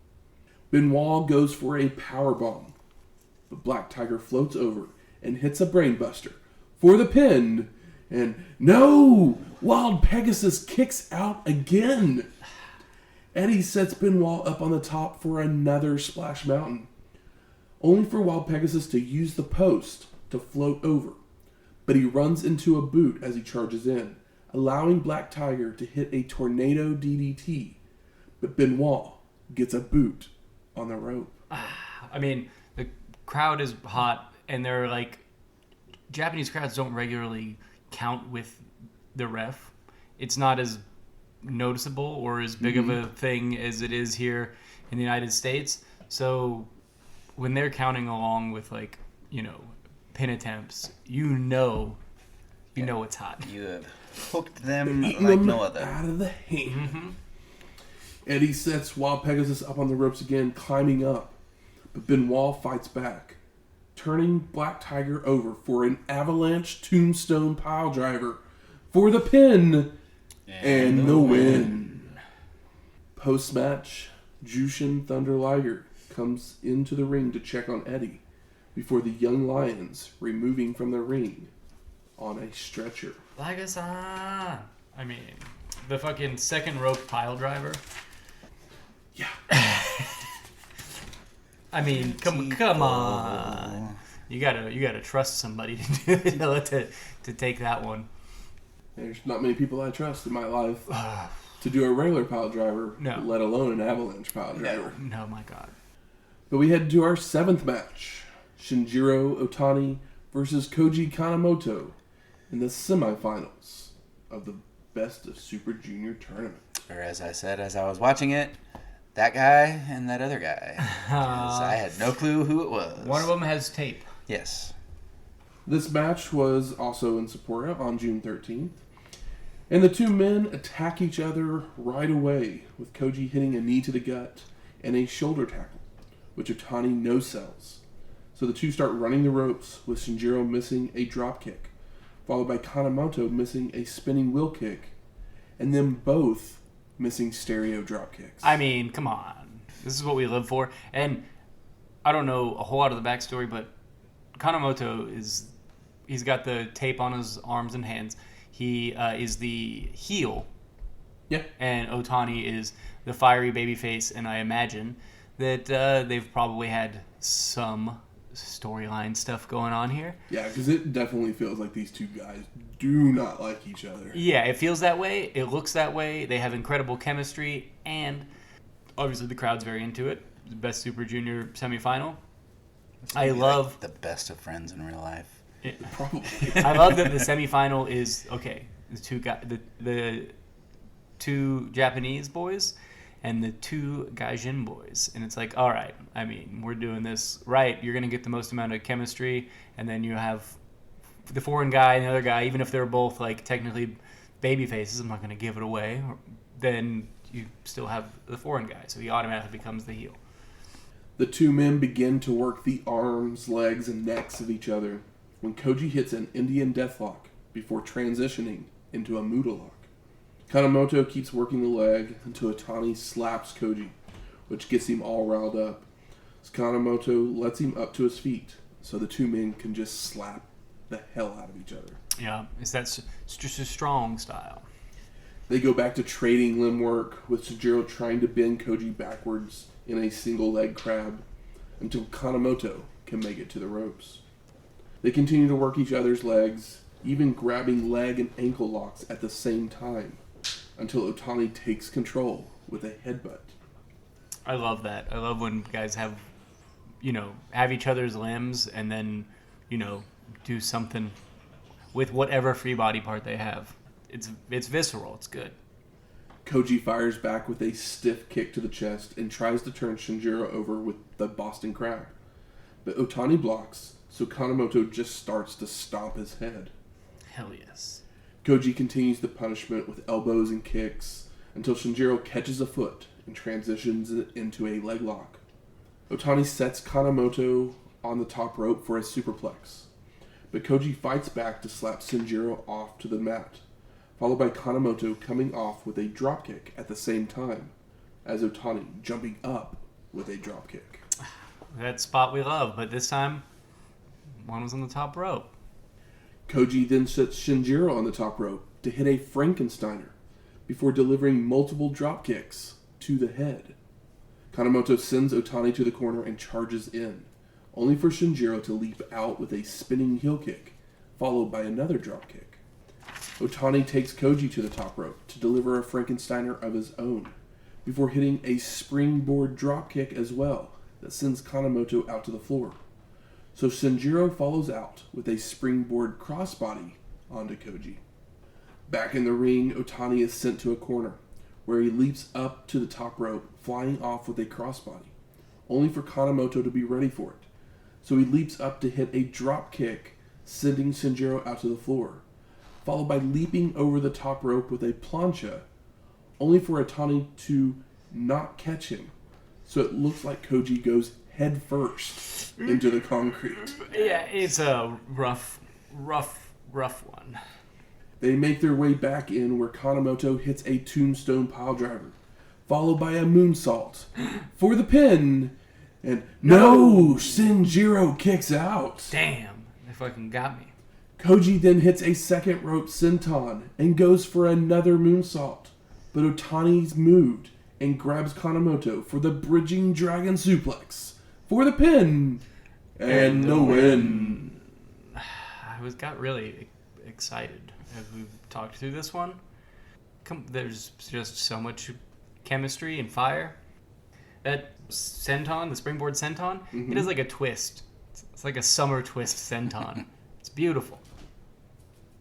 Benoit goes for a power bomb, but Black Tiger floats over and hits a brainbuster for the pin. And no! Wild Pegasus kicks out again. Eddie sets Benoit up on the top for another splash mountain, only for Wild Pegasus to use the post to float over. But he runs into a boot as he charges in, allowing Black Tiger to hit a tornado DDT. But Benoit gets a boot on the rope. I mean, the crowd is hot, and they're like, Japanese crowds don't regularly count with the ref. It's not as noticeable or as big of a thing as it is here in the United States. So when they're counting along with, like, pin attempts, you know it's hot. You have hooked them Eating like them no other. out of the hand. Eddie sets Wild Pegasus up on the ropes again, climbing up. but Benoit fights back, turning Black Tiger over for an avalanche tombstone pile driver for the pin and the win. Post-match, Jushin Thunder Liger comes into the ring to check on Eddie before the Young Lions removing from the ring on a stretcher. Liger-san! I mean, the fucking second rope pile driver. Yeah. I mean, come on. You gotta trust somebody to take that one. There's not many people I trust in my life to do a regular pile driver, No. let alone an avalanche pile driver. No, my God. But we head to our 7th match. Shinjiro Otani versus Koji Kanemoto in the semifinals of the Best of Super Junior tournament. Or as I said as I was watching it, that guy and that other guy. 'Cause I had no clue who it was. One of them has tape. Yes. This match was also in Sapporo on June 13th. And the two men attack each other right away, with Koji hitting a knee to the gut and a shoulder tackle, which Otani no-sells. So the two start running the ropes, with Shinjiro missing a drop kick, followed by Kanemoto missing a spinning wheel kick, and then both missing stereo drop kicks. I mean, come on. This is what we live for. And I don't know a whole lot of the backstory, but Kanemoto he's got the tape on his arms and hands. He is the heel. Yeah. And Otani is the fiery babyface, and I imagine that they've probably had some storyline stuff going on here. Yeah, because it definitely feels like these two guys do not like each other. Yeah, it feels that way. It looks that way. They have incredible chemistry, and obviously the crowd's very into it. The Best Super Junior semifinal. I love the best of friends in real life. Probably. I love that the semifinal is the two Japanese boys and the two Gaijin boys, and it's like, all right, I mean, we're doing this right. You're gonna get the most amount of chemistry, and then you have the foreign guy and the other guy, even if they're both like technically baby faces. I'm not gonna give it away. Then you still have the foreign guy, so he automatically becomes the heel. The two men begin to work the arms, legs, and necks of each other when Koji hits an Indian deathlock before transitioning into a Muda lock. Kanemoto keeps working the leg until Otani slaps Koji, which gets him all riled up. Kanemoto lets him up to his feet so the two men can just slap the hell out of each other. Yeah, it's just a strong style. They go back to trading limb work, with Shinjiro trying to bend Koji backwards in a single leg crab until Kanemoto can make it to the ropes. They continue to work each other's legs, even grabbing leg and ankle locks at the same time, until Otani takes control with a headbutt. I love that. I love when guys have each other's limbs and then, do something with whatever free body part they have. It's visceral. It's good. Koji fires back with a stiff kick to the chest and tries to turn Shinjiro over with the Boston Crab. But Otani blocks, so Kanemoto just starts to stomp his head. Hell yes. Koji continues the punishment with elbows and kicks until Shinjiro catches a foot and transitions it into a leg lock. Otani sets Kanemoto on the top rope for a superplex, but Koji fights back to slap Shinjiro off to the mat, followed by Kanemoto coming off with a dropkick at the same time as Otani jumping up with a dropkick. That spot we love, but this time, one was on the top rope. Koji then sets Shinjiro on the top rope to hit a Frankensteiner before delivering multiple dropkicks to the head. Kanemoto sends Otani to the corner and charges in, only for Shinjiro to leap out with a spinning heel kick, followed by another dropkick. Otani takes Koji to the top rope to deliver a Frankensteiner of his own, before hitting a springboard dropkick as well that sends Kanemoto out to the floor. So Shinjiro follows out with a springboard crossbody onto Koji. Back in the ring, Otani is sent to a corner, where he leaps up to the top rope, flying off with a crossbody, only for Kanemoto to be ready for it. So he leaps up to hit a drop kick, sending Shinjiro out to the floor, followed by leaping over the top rope with a plancha, only for Otani to not catch him. So it looks like Koji goes head first into the concrete. Yeah, it's a rough one. They make their way back in where Kanemoto hits a tombstone piledriver, followed by a moonsault for the pin. And no! Shinjiro kicks out. Damn, they fucking got me. Koji then hits a second rope senton and goes for another moonsault. But Otani's moved and grabs Kanemoto for the bridging dragon suplex for the pin. And the win. I got really excited as we talked through this one. There's just so much chemistry and fire. That senton, the springboard senton, it is like a twist. It's like a summer twist senton. It's beautiful.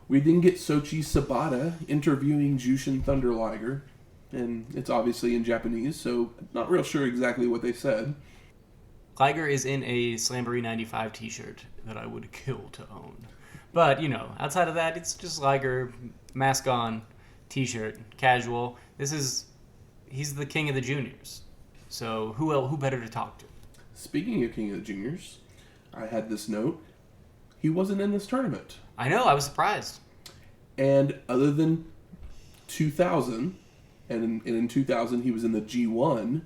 We then get Soichi Sabata interviewing Jushin Thunder Liger, and it's obviously in Japanese, so not real sure exactly what they said. Liger is in a Slamboree 95 t-shirt that I would kill to own. But, outside of that, it's just Liger, mask on, t-shirt, casual. He's the king of the juniors. So who better to talk to? Speaking of King of the Juniors, I had this note. He wasn't in this tournament. I know, I was surprised. And other than 2000, and in 2000 he was in the G1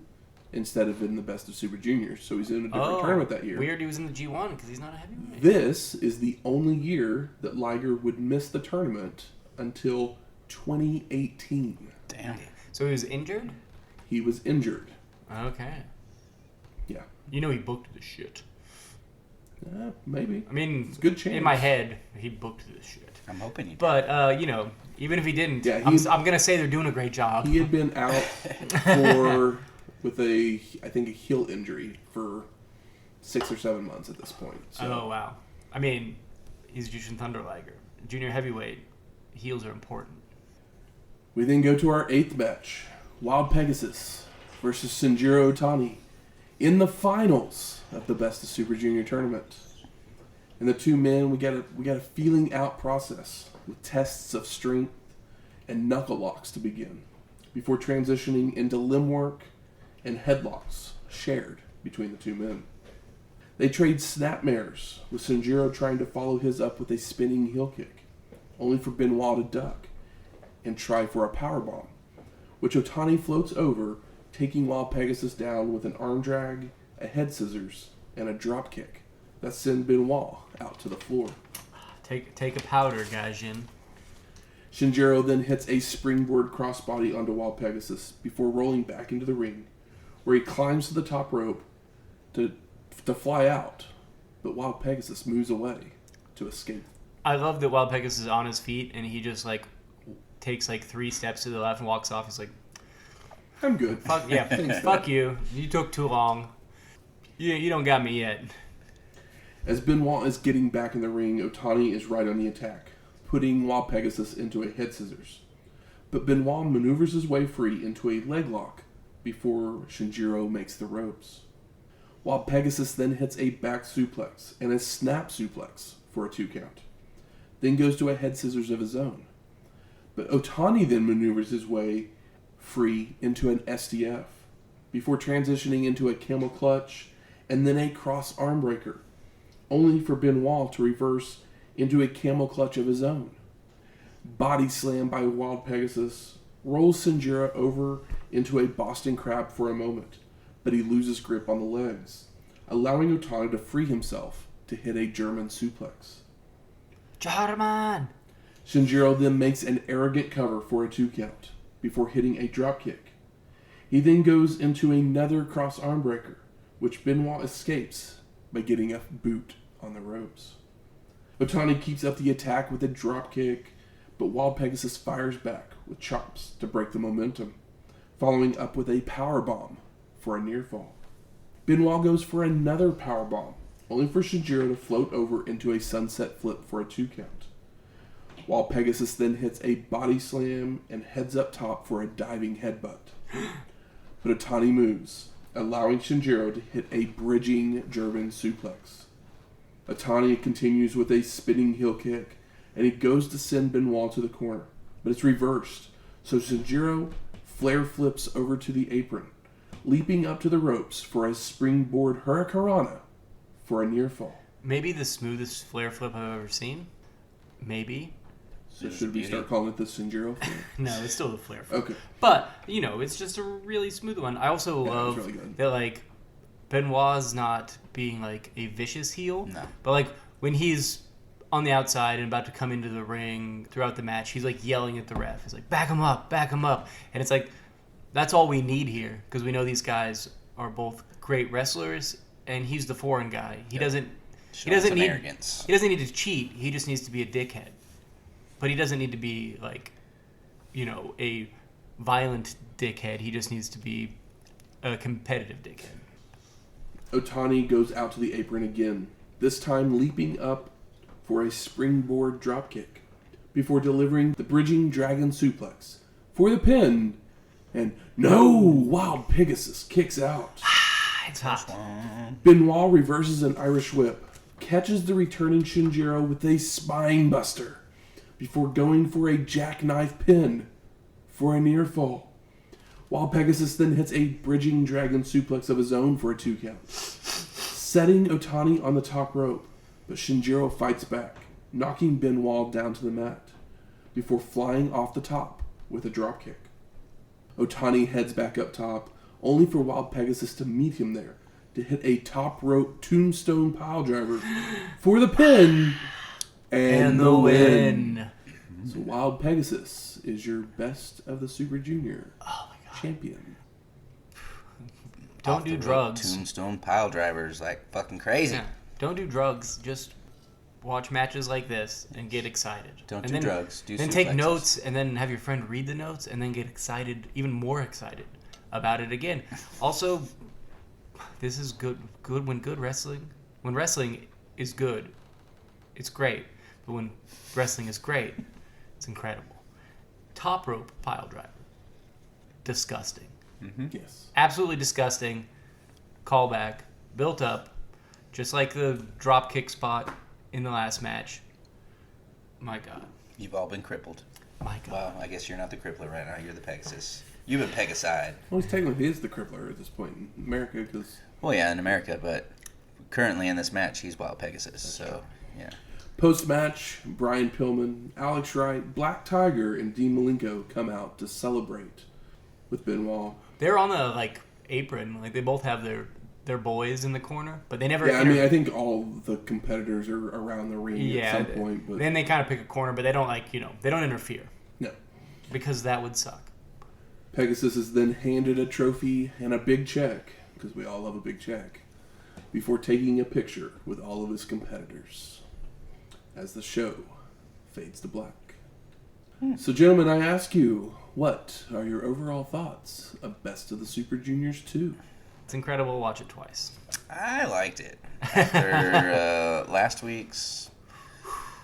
instead of in the Best of Super Juniors, so he's in a different tournament that year. Weird he was in the G1 because he's not a heavyweight. This is the only year that Liger would miss the tournament until 2018. Damn. So he was injured? He was injured. Okay. Yeah. He booked the shit. Maybe. I mean, it's a good chance. In my head, he booked this shit. I'm hoping he did. But, even if he didn't, I'm going to say they're doing a great job. He had been out with a heel injury for 6 or 7 months at this point. So. Oh, wow. I mean, he's Jushin Thunder Liger. Junior heavyweight, heels are important. We then go to our 8th match. Wild Pegasus versus Shinjiro Otani in the finals of the Best of Super Junior tournament. And the two men, we got a feeling out process with tests of strength and knuckle locks to begin, before transitioning into limb work and headlocks shared between the two men. They trade snapmares, with Shinjiro trying to follow his up with a spinning heel kick, only for Benoit to duck and try for a powerbomb, which Otani floats over, taking Wild Pegasus down with an arm drag, a head scissors, and a drop kick that send Benoit out to the floor. Take a powder, Gaijin. Shinjiro then hits a springboard crossbody onto Wild Pegasus before rolling back into the ring, where he climbs to the top rope to fly out, but Wild Pegasus moves away to escape. I love that Wild Pegasus is on his feet and he just takes 3 steps to the left and walks off. He's like, I'm good. Fuck you. You took too long. You don't got me yet. As Benoit is getting back in the ring, Otani is right on the attack, putting Wild Pegasus into a head scissors. But Benoit maneuvers his way free into a leg lock before Shinjiro makes the ropes. Wild Pegasus then hits a back suplex and a snap suplex for a 2 count. Then goes to a head scissors of his own. But Otani then maneuvers his way free into an SDF before transitioning into a camel clutch and then a cross arm breaker, only for Benoit to reverse into a camel clutch of his own. Body slam by Wild Pegasus rolls Shinjiro over into a Boston Crab for a moment, but he loses grip on the legs, allowing Otani to free himself to hit a German suplex. German! Shinjiro then makes an arrogant cover for a 2 count before hitting a dropkick. He then goes into another cross arm breaker, which Benoit escapes by getting a boot on the ropes. Otani keeps up the attack with a dropkick, but Wild Pegasus fires back with chops to break the momentum, following up with a powerbomb for a near fall. Benoit goes for another powerbomb, only for Shinjiro to float over into a sunset flip for a 2 count. Wild Pegasus then hits a body slam and heads up top for a diving headbutt. But Otani moves, allowing Shinjiro to hit a bridging German suplex. Otani continues with a spinning heel kick, and he goes to send Benoit to the corner, but it's reversed, so Shinjiro flare flips over to the apron, leaping up to the ropes for a springboard hurricanrana for a near fall. Maybe the smoothest flare flip I've ever seen. Maybe. So should we start calling it the Shinjiro flip? No, it's still the flare flip. Okay. But, it's just a really smooth one. I also love really good. that, Benoit's not being, a vicious heel. No. But, when he's on the outside and about to come into the ring throughout the match, he's, yelling at the ref. He's like, back him up. And it's that's all we need here, because we know these guys are both great wrestlers, and he's the foreign guy. He doesn't need arrogance. He doesn't need to cheat. He just needs to be a dickhead. But he doesn't need to be a violent dickhead. He just needs to be a competitive dickhead. Otani goes out to the apron again, this time leaping up for a springboard dropkick before delivering the bridging dragon suplex for the pin. And no, Wild Pegasus kicks out. It's hot. Benoit reverses an Irish whip, catches the returning Shinjiro with a spine buster before going for a jackknife pin for a near fall. Wild Pegasus then hits a bridging dragon suplex of his own for a 2 count, setting Otani on the top rope, but Shinjiro fights back, knocking Benoit down to the mat before flying off the top with a dropkick. Otani heads back up top, only for Wild Pegasus to meet him there to hit a top rope tombstone piledriver for the pin and the win. So Wild Pegasus is your best of the Super Junior champion. Don't do drugs. Tombstone pile drivers like fucking crazy. Yeah. Don't do drugs. Just watch matches like this and get excited. Don't and do drugs. Do then suplexes. take notes and then have your friend read the notes and then get excited, even more excited about it again. Also, this is good when wrestling is good, it's great. But when wrestling is great, it's incredible. Top rope pile driver. Disgusting. Mm-hmm. Yes. Absolutely disgusting. Callback. Built up. Just like the drop kick spot in the last match. My God. You've all been crippled. My God. Well, I guess you're not the crippler right now. You're the Pegasus. You've been Pegaside. Well, he's technically is the crippler at this point in America because... Well, yeah, in America, but currently in this match, he's Wild Pegasus. So, yeah. Post-match, Brian Pillman, Alex Wright, Black Tiger, and Dean Malenko come out to celebrate with Benoit. They're on the apron. They both have their boys in the corner, but they never. Yeah, I think all the competitors are around the ring at some point. But then they kind of pick a corner, but they don't they don't interfere. No, because that would suck. Pegasus is then handed a trophy and a big check because we all love a big check before taking a picture with all of his competitors as the show fades to black. So, gentlemen, I ask you, what are your overall thoughts of Best of the Super Juniors 2? It's incredible to watch it twice. I liked it. After last week's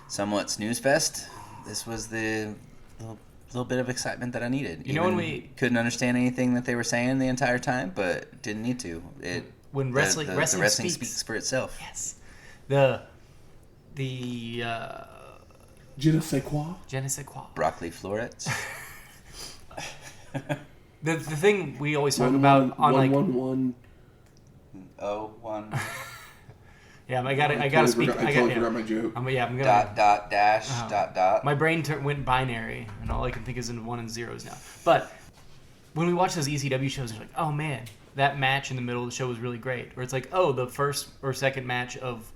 somewhat snooze fest, this was the little bit of excitement that I needed. You know, when we couldn't understand anything that they were saying the entire time, but didn't need to. When wrestling speaks for itself. Yes. The Je ne sais quoi. Je ne sais quoi. Broccoli florets. The thing we always talk about on 111. Oh, one. Yeah, I gotta speak. I totally forgot my joke. I'm gonna dot. My brain went binary, and all I can think is in 1 and 0s now. But when we watch those ECW shows, it's like, oh man, that match in the middle of the show was really great. Or it's like, oh, the first or second match of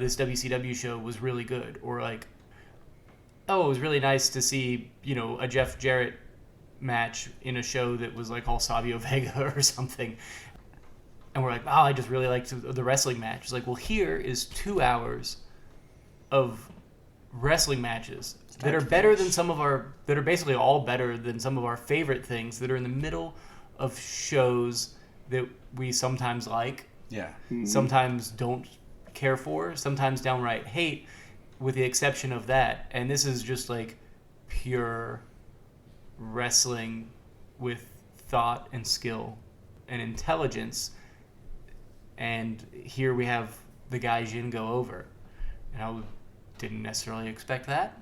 this WCW show was really good. Or like, oh, it was really nice to see, a Jeff Jarrett match in a show that was like all Savio Vega or something. And we're like, wow, I just really liked the wrestling match. It's like, well, here is 2 hours of wrestling matches that are better than that are basically all better than some of our favorite things that are in the middle of shows that we sometimes like. Yeah. Mm-hmm. Sometimes don't care for, sometimes downright hate, with the exception of that. And this is just like pure wrestling with thought and skill and intelligence. And here we have the guy Jin go over. And I didn't necessarily expect that.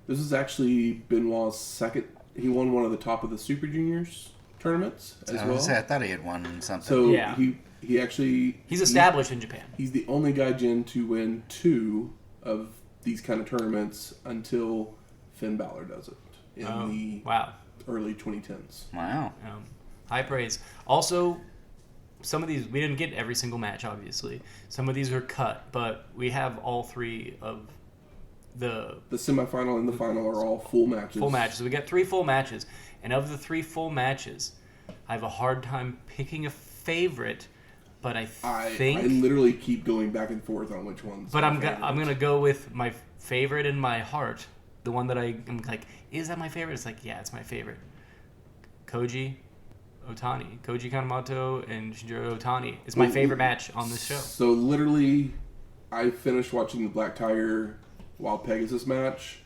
This is actually Benoit's second. He won one of the top of the Super Juniors tournaments as I was well. gonna say, I thought he had won something. So Yeah. he actually... He's established in Japan. He's the only gaijin to win 2 of these kind of tournaments until Finn Balor does it in the early 2010s. Wow. High praise. Also, some of these, we didn't get every single match, obviously. Some of these are cut, but we have all 3 of the semifinal and the final are all full matches. Full matches. We got 3 full matches. And of the 3 full matches, I have a hard time picking a favorite, but I think... I literally keep going back and forth on which one's But I'm going to go with my favorite in my heart. The one that I'm like, is that my favorite? It's like, yeah, it's my favorite. Koji Kanemoto and Shinjiro Otani is my favorite match on this show. So literally, I finished watching the Black Tiger Wild Pegasus match,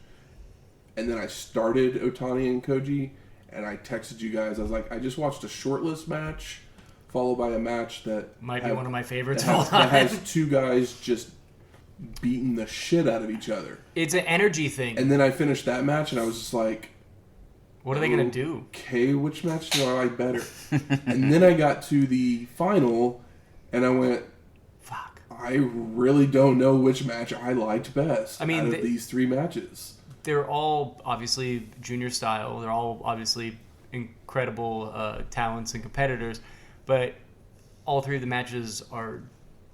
and then I started Otani and Koji, and I texted you guys. I was like, I just watched a shortlist match, followed by a match that might be one of my favorites that of all time. That has 2 guys just beating the shit out of each other. It's an energy thing. And then I finished that match, and I was just like, what are they going to do? Okay, which match do I like better? And then I got to the final, and I went, fuck. I really don't know which match I liked best out of these 3 matches. They're all obviously junior style. They're all obviously incredible talents and competitors. But all 3 of the matches are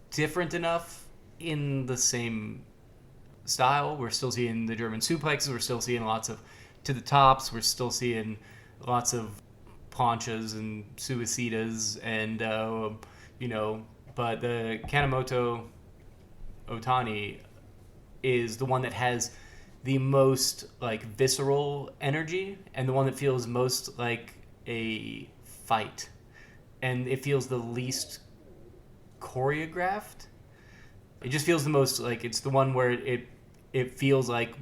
different enough in the same style. We're still seeing the German suplexes. We're still seeing lots of to the tops. We're still seeing lots of planchas and suicidas and, but the Kanemoto Otani is the one that has the most, like, visceral energy and the one that feels most like a fight. And it feels the least choreographed. It just feels the most, like, it's the one where it feels like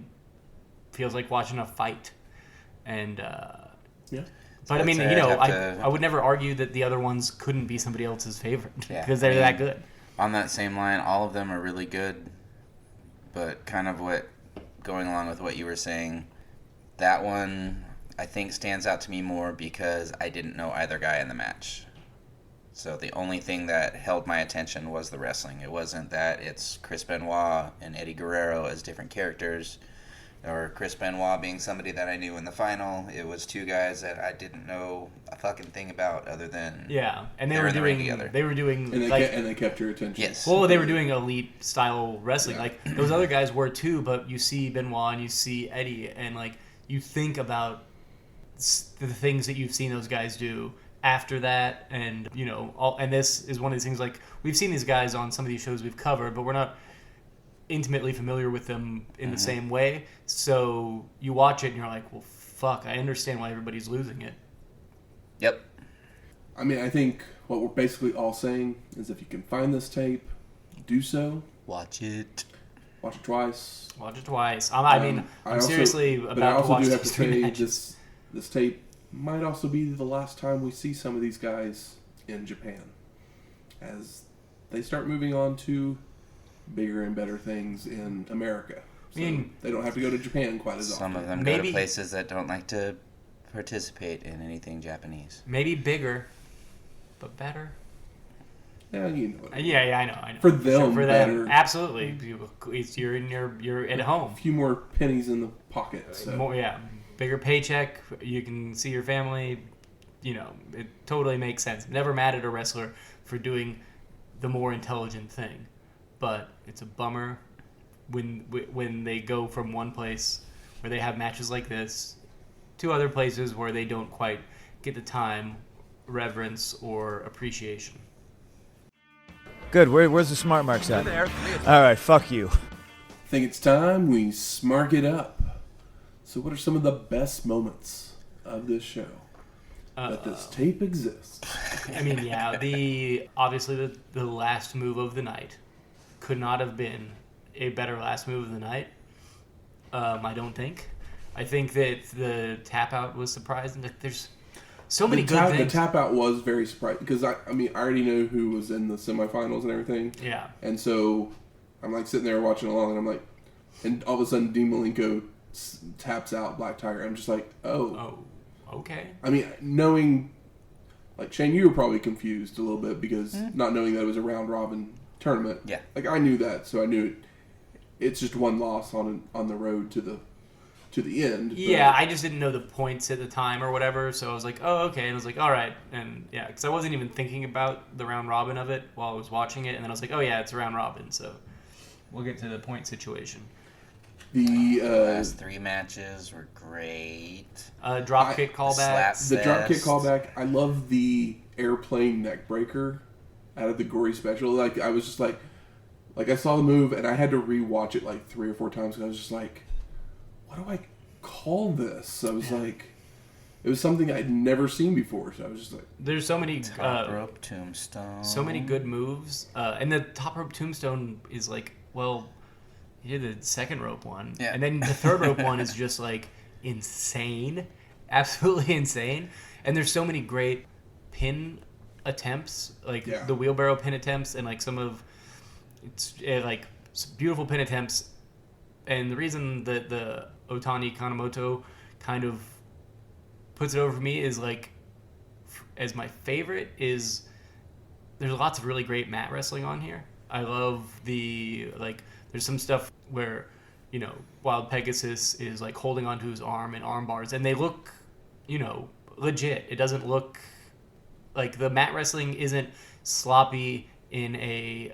watching a fight. And yeah. But I mean, I would never argue that the other ones couldn't be somebody else's favorite because they're that good. On that same line, all of them are really good, but kind of going along with what you were saying, that one I think stands out to me more because I didn't know either guy in the match. So the only thing that held my attention was the wrestling. It wasn't that it's Chris Benoit and Eddie Guerrero as different characters, or Chris Benoit being somebody that I knew in the final. It was 2 guys that I didn't know a fucking thing about other than and they were doing together. They were doing and they kept your attention. Yes. Well, they were doing elite style wrestling. Like those other guys were too, but you see Benoit and you see Eddie, and like you think about the things that you've seen those guys do after that, and and this is one of these things, like we've seen these guys on some of these shows we've covered, but we're not intimately familiar with them in the same way. So you watch it and you're like, well, fuck, I understand why everybody's losing it. Yep. I mean, I think what we're basically all saying is if you can find this tape, do so. Watch it. Watch it twice. Watch it twice. I'm seriously about to watch do have to these 3 say matches. this tape might also be the last time we see some of these guys in Japan, as they start moving on to bigger and better things in America. So they don't have to go to Japan quite as often. Some of them go to places that don't like to participate in anything Japanese. Maybe bigger, but better. Yeah, you know. I know. For them, for better. them, absolutely. You're at home. A few more pennies in the pocket. So. Bigger paycheck. You can see your family. It totally makes sense. Never mad at a wrestler for doing the more intelligent thing, but it's a bummer when they go from one place where they have matches like this to other places where they don't quite get the time, reverence, or appreciation. Good. Where's the smart marks at? All right. Fuck you. I think it's time we smark it up. So what are some of the best moments of this show that this tape exists? I mean, obviously the last move of the night could not have been a better last move of the night. I don't think. I think that the tap out was surprising. There's so many good things. The tap out was very surprising because I already know who was in the semifinals and everything. Yeah. And so I'm like sitting there watching along, and I'm like, and all of a sudden Dean Malenko taps out Black Tiger. I'm just like, oh, okay. I mean, knowing like Shane, you were probably confused a little bit because not knowing that it was a round robin tournament. Yeah. Like I knew that, so I knew it's just one loss on the road to the end. Yeah, I just didn't know the points at the time or whatever, so I was like, oh, okay, and I was like, all right, and yeah, because I wasn't even thinking about the round robin of it while I was watching it, and then I was like, oh yeah, it's a round robin, so we'll get to the point situation. The last 3 matches were great. Dropkick callback. The dropkick callback. I love the airplane neck breaker out of the gory special. Like I was just like I saw the move and I had to rewatch it like 3 or 4 times because I was just like, what do I call this? I was like, it was something I'd never seen before. So I was just like, there's so many top rope tombstone. So many good moves, and the top rope tombstone is like, well, you did the second rope one, and then the third rope one is just like insane, absolutely insane. And there's so many great pin attempts, like the wheelbarrow pin attempts, and like some of it's like beautiful pin attempts. And the reason that the Otani Kanemoto kind of puts it over for me is like, as my favorite is, there's lots of really great mat wrestling on here. I love the there's some stuff where, you know, Wild Pegasus is like holding onto his arm in arm bars, and they look, you know, legit. It doesn't look like the mat wrestling isn't sloppy in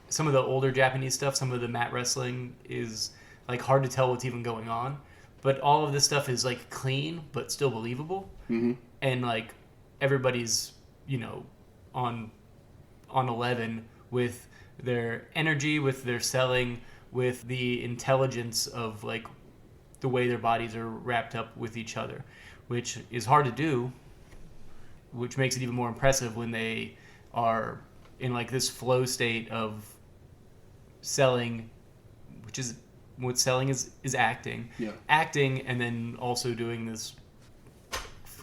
some of the older Japanese stuff. Some of the mat wrestling is like hard to tell what's even going on, but all of this stuff is like clean but still believable. Mm-hmm. And like everybody's, you know, on 11 with their energy, with their selling, with the intelligence of like the way their bodies are wrapped up with each other, which is hard to do, which makes it even more impressive when they are in like this flow state of selling, which is what selling is acting. Yeah. Acting, and then also doing this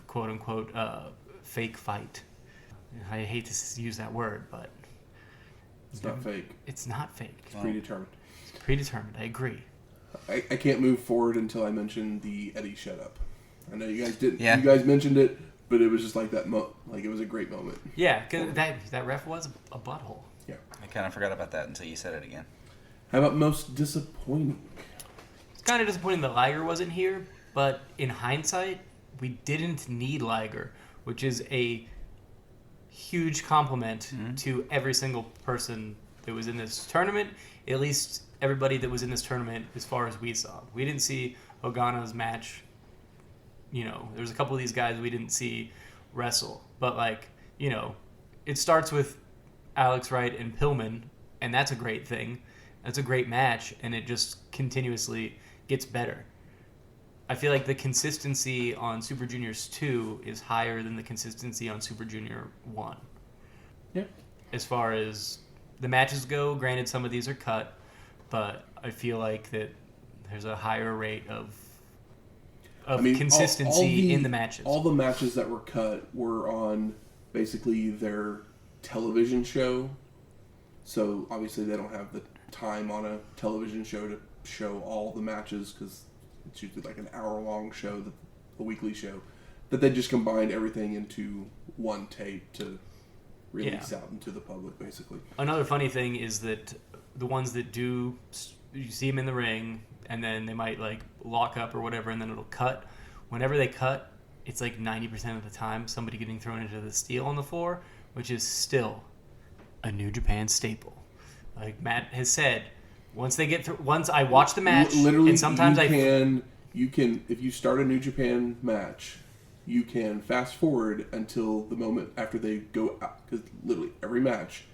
quote unquote fake fight. I hate to use that word, but it's not fake. It's not fake. It's predetermined. It's predetermined. I agree. I can't move forward until I mention the Eddie shut up. I know you guys didn't. Yeah. You guys mentioned it, but it was just like that. Like it was a great moment. Yeah, because that ref was a butthole. Yeah. I kind of forgot about that until you said it again. How about most disappointing? It's kind of disappointing that Liger wasn't here, but in hindsight, we didn't need Liger, which is a huge compliment to every single person that was in this tournament, at least everybody that was in this tournament as far as we saw. We didn't see Ogana's match. You know, there's a couple of these guys we didn't see wrestle, but like, you know, it starts with Alex Wright and Pillman, and that's a great thing. That's a great match, and it just continuously gets better. I feel like the consistency on Super Juniors 2 is higher than the consistency on Super Junior 1. Yeah. As far as the matches go, granted some of these are cut, but I feel like that there's a higher rate of consistency in the matches. All the matches that were cut were on basically their television show. So obviously they don't have the time on a television show to show all the matches because it's usually like an hour-long show, a weekly show, that they just combined everything into one tape to release out into the public, basically. Another funny thing is that the ones that do, you see them in the ring, and then they might like lock up or whatever, and then it'll cut. Whenever they cut, it's like 90% of the time somebody getting thrown into the steel on the floor, which is still a New Japan staple. Like Matt has said, once I watch the match, literally, and sometimes you can if you start a New Japan match, you can fast forward until the moment after they go out, because literally every match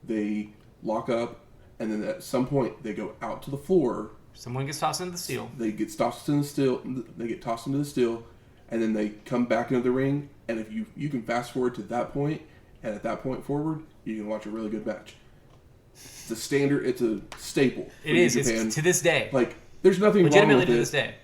they lock up, and then at some point they go out to the floor. Someone gets tossed into the steel. They get tossed into the steel. They get tossed into the steel, and then they come back into the ring. And if you can fast forward to that point, and at that point forward, you can watch a really good match. It's a standard. It's a staple. It is. It's to this day. Like there's nothing legitimately wrong with to it. this day.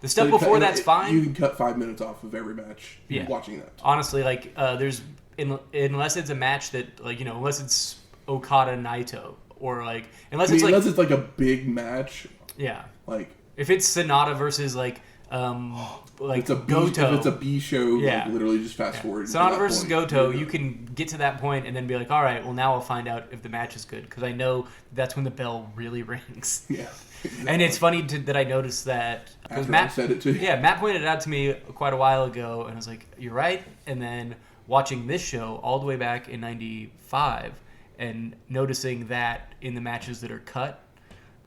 The stuff before that's fine. You can cut 5 minutes off of every match. Yeah. Watching that. Honestly, like there's unless it's a match that like unless it's Okada Naito or like unless it's like a big match. Yeah. Like if it's Sonata versus like Like If Goto. it's a B show, Yeah. like, literally just fast forward. Sonata to that versus point. Goto, Yeah. you can get to that point and then be like, all right, well, now I'll find out if the match is good. Because I know that's when the bell really rings. Yeah. Exactly. And it's funny that I noticed that. Because After I said it to you. Yeah, Matt pointed it out to me quite a while ago. And I was like, you're right. And then watching this show all the way back in 95 and noticing that in the matches that are cut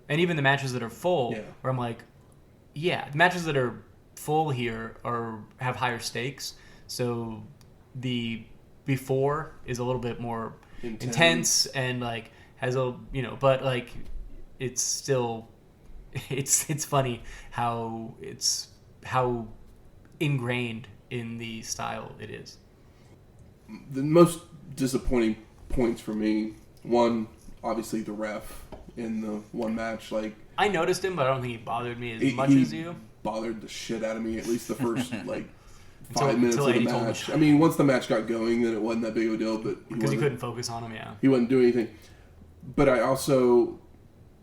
and even the matches that are full, where I'm like, yeah, the matches that are full here have higher stakes, so the before is a little bit more intense and like has a but like it's still it's funny how ingrained in the style it is. The most disappointing points for me, one, obviously the ref in the one match, like I noticed him, but I don't think he bothered me as much as you. Bothered the shit out of me, at least the first like Until- 5 minutes until of the Eddie told me. match. I mean, once the match got going, then it wasn't that big of a deal. But Because you couldn't focus on him, yeah. he wasn't doing anything. But I also,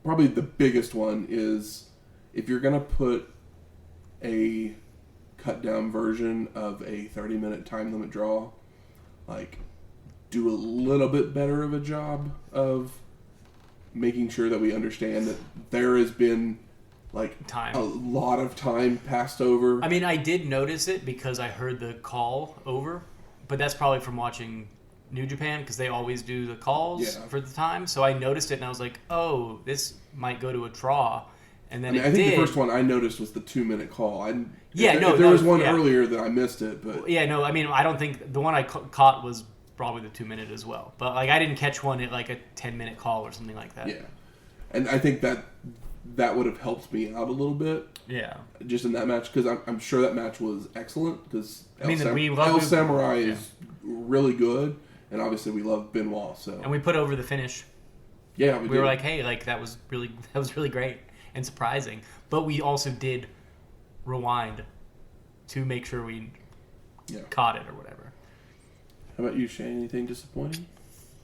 probably the biggest one is if you're gonna put a cut down version of a 30-minute time limit draw, like do a little bit better of a job of making sure that we understand that there has been like Time. a lot of time passed over. I mean, I did notice it because I heard the call over, but that's probably from watching New Japan because they always do the calls for the time. So I noticed it and I was like, oh, this might go to a draw. And then I think the first one I noticed was the 2-minute call. If there was one earlier that I missed it, but yeah, no, I mean, I don't think the one I caught was probably the 2-minute as well. But like, I didn't catch one at like a 10-minute call or something like that. Yeah, and I think that would have helped me out a little bit. Yeah, just in that match because I'm sure that match was excellent because El Samurai is really good, and obviously we love Benoit. So and we put over the finish. Yeah, we were like, hey, like that was really great and surprising. But we also did rewind to make sure we caught it or whatever. How about you, Shane? Anything disappointing?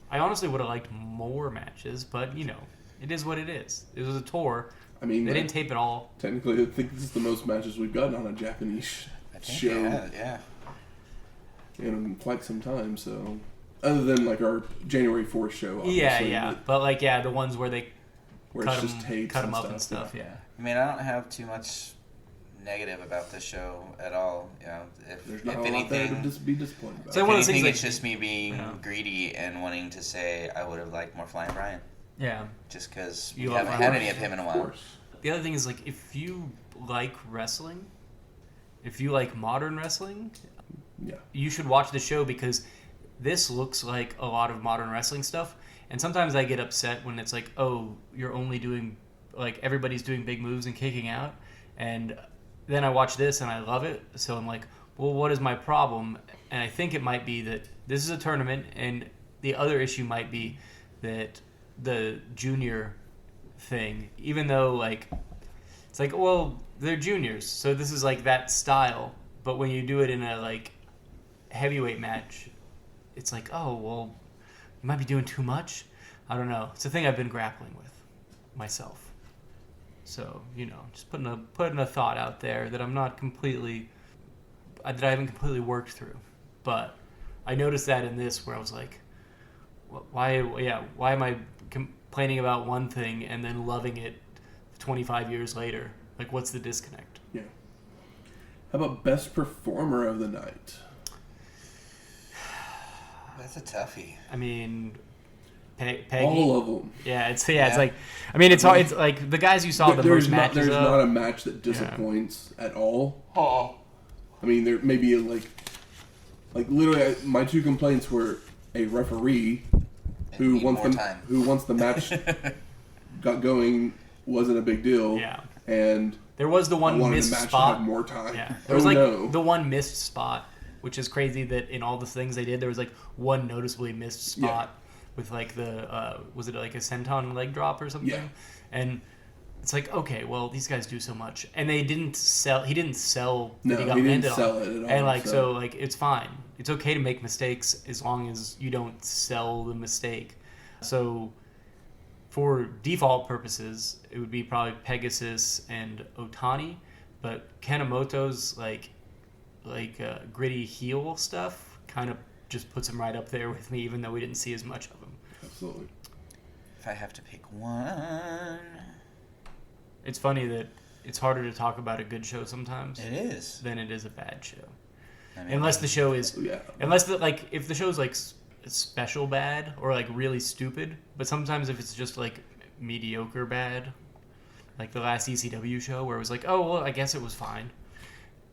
I honestly would have liked more matches, but it is what it is. It was a tour. I mean, they didn't tape it all. Technically, I think this is the most matches we've gotten on a Japanese show. Yeah. In quite some time. So, other than like our January 4th show, obviously, but like the ones where they cut them up and and stuff. Yeah. I mean, I don't have too much negative about this show at all. There's not a lot there to be disappointed about. So if anything, it's just me being greedy and wanting to say I would have liked more Flyin Brian. Yeah. Just because we haven't had any of him in a while. The other thing is, like, if you like wrestling, if you like modern wrestling, you should watch the show because this looks like a lot of modern wrestling stuff. And sometimes I get upset when it's like, oh, you're only doing, like, everybody's doing big moves and kicking out. And then I watch this and I love it. So I'm like, well, what is my problem? And I think it might be that this is a tournament, and the other issue might be that the junior thing, even though like it's like, well, they're juniors, so this is like that style, but when you do it in a like heavyweight match, it's like, oh, well, you might be doing too much. I don't know. It's a thing I've been grappling with myself. So, just putting a thought out there that I haven't completely worked through. But I noticed that in this where I was like, why am I complaining about one thing and then loving it 25 years later? Like, what's the disconnect? Yeah. How about best performer of the night? That's a toughie. I mean, Peggy. All of them. Yeah, it's like, I mean, it's hard. It's like the guys you saw the most matches. There's not a match that disappoints at all. Oh. I mean, there may be like literally my two complaints were a referee who once the match got going wasn't a big deal. Yeah. And there was the one missed match spot. To have more time. Yeah. There was the one missed spot, which is crazy that in all the things they did, there was like one noticeably missed spot with like the was it like a senton leg drop or something? Yeah. And it's like, okay, well, these guys do so much, and they didn't sell. He didn't sell. No, that he got he didn't landed sell on. it at all. And like so, like it's fine. It's okay to make mistakes as long as you don't sell the mistake. So, for default purposes, it would be probably Pegasus and Otani. But Kanemoto's like gritty heel stuff kind of just puts him right up there with me, even though we didn't see as much of him. Absolutely. If I have to pick one, It's funny that it's harder to talk about a good show sometimes it is. than it is a bad show. I mean, Unless the show is, Yeah. if the show's like special bad or like really stupid, but sometimes if it's just like mediocre bad, like the last ECW show where it was like, oh well, I guess it was fine.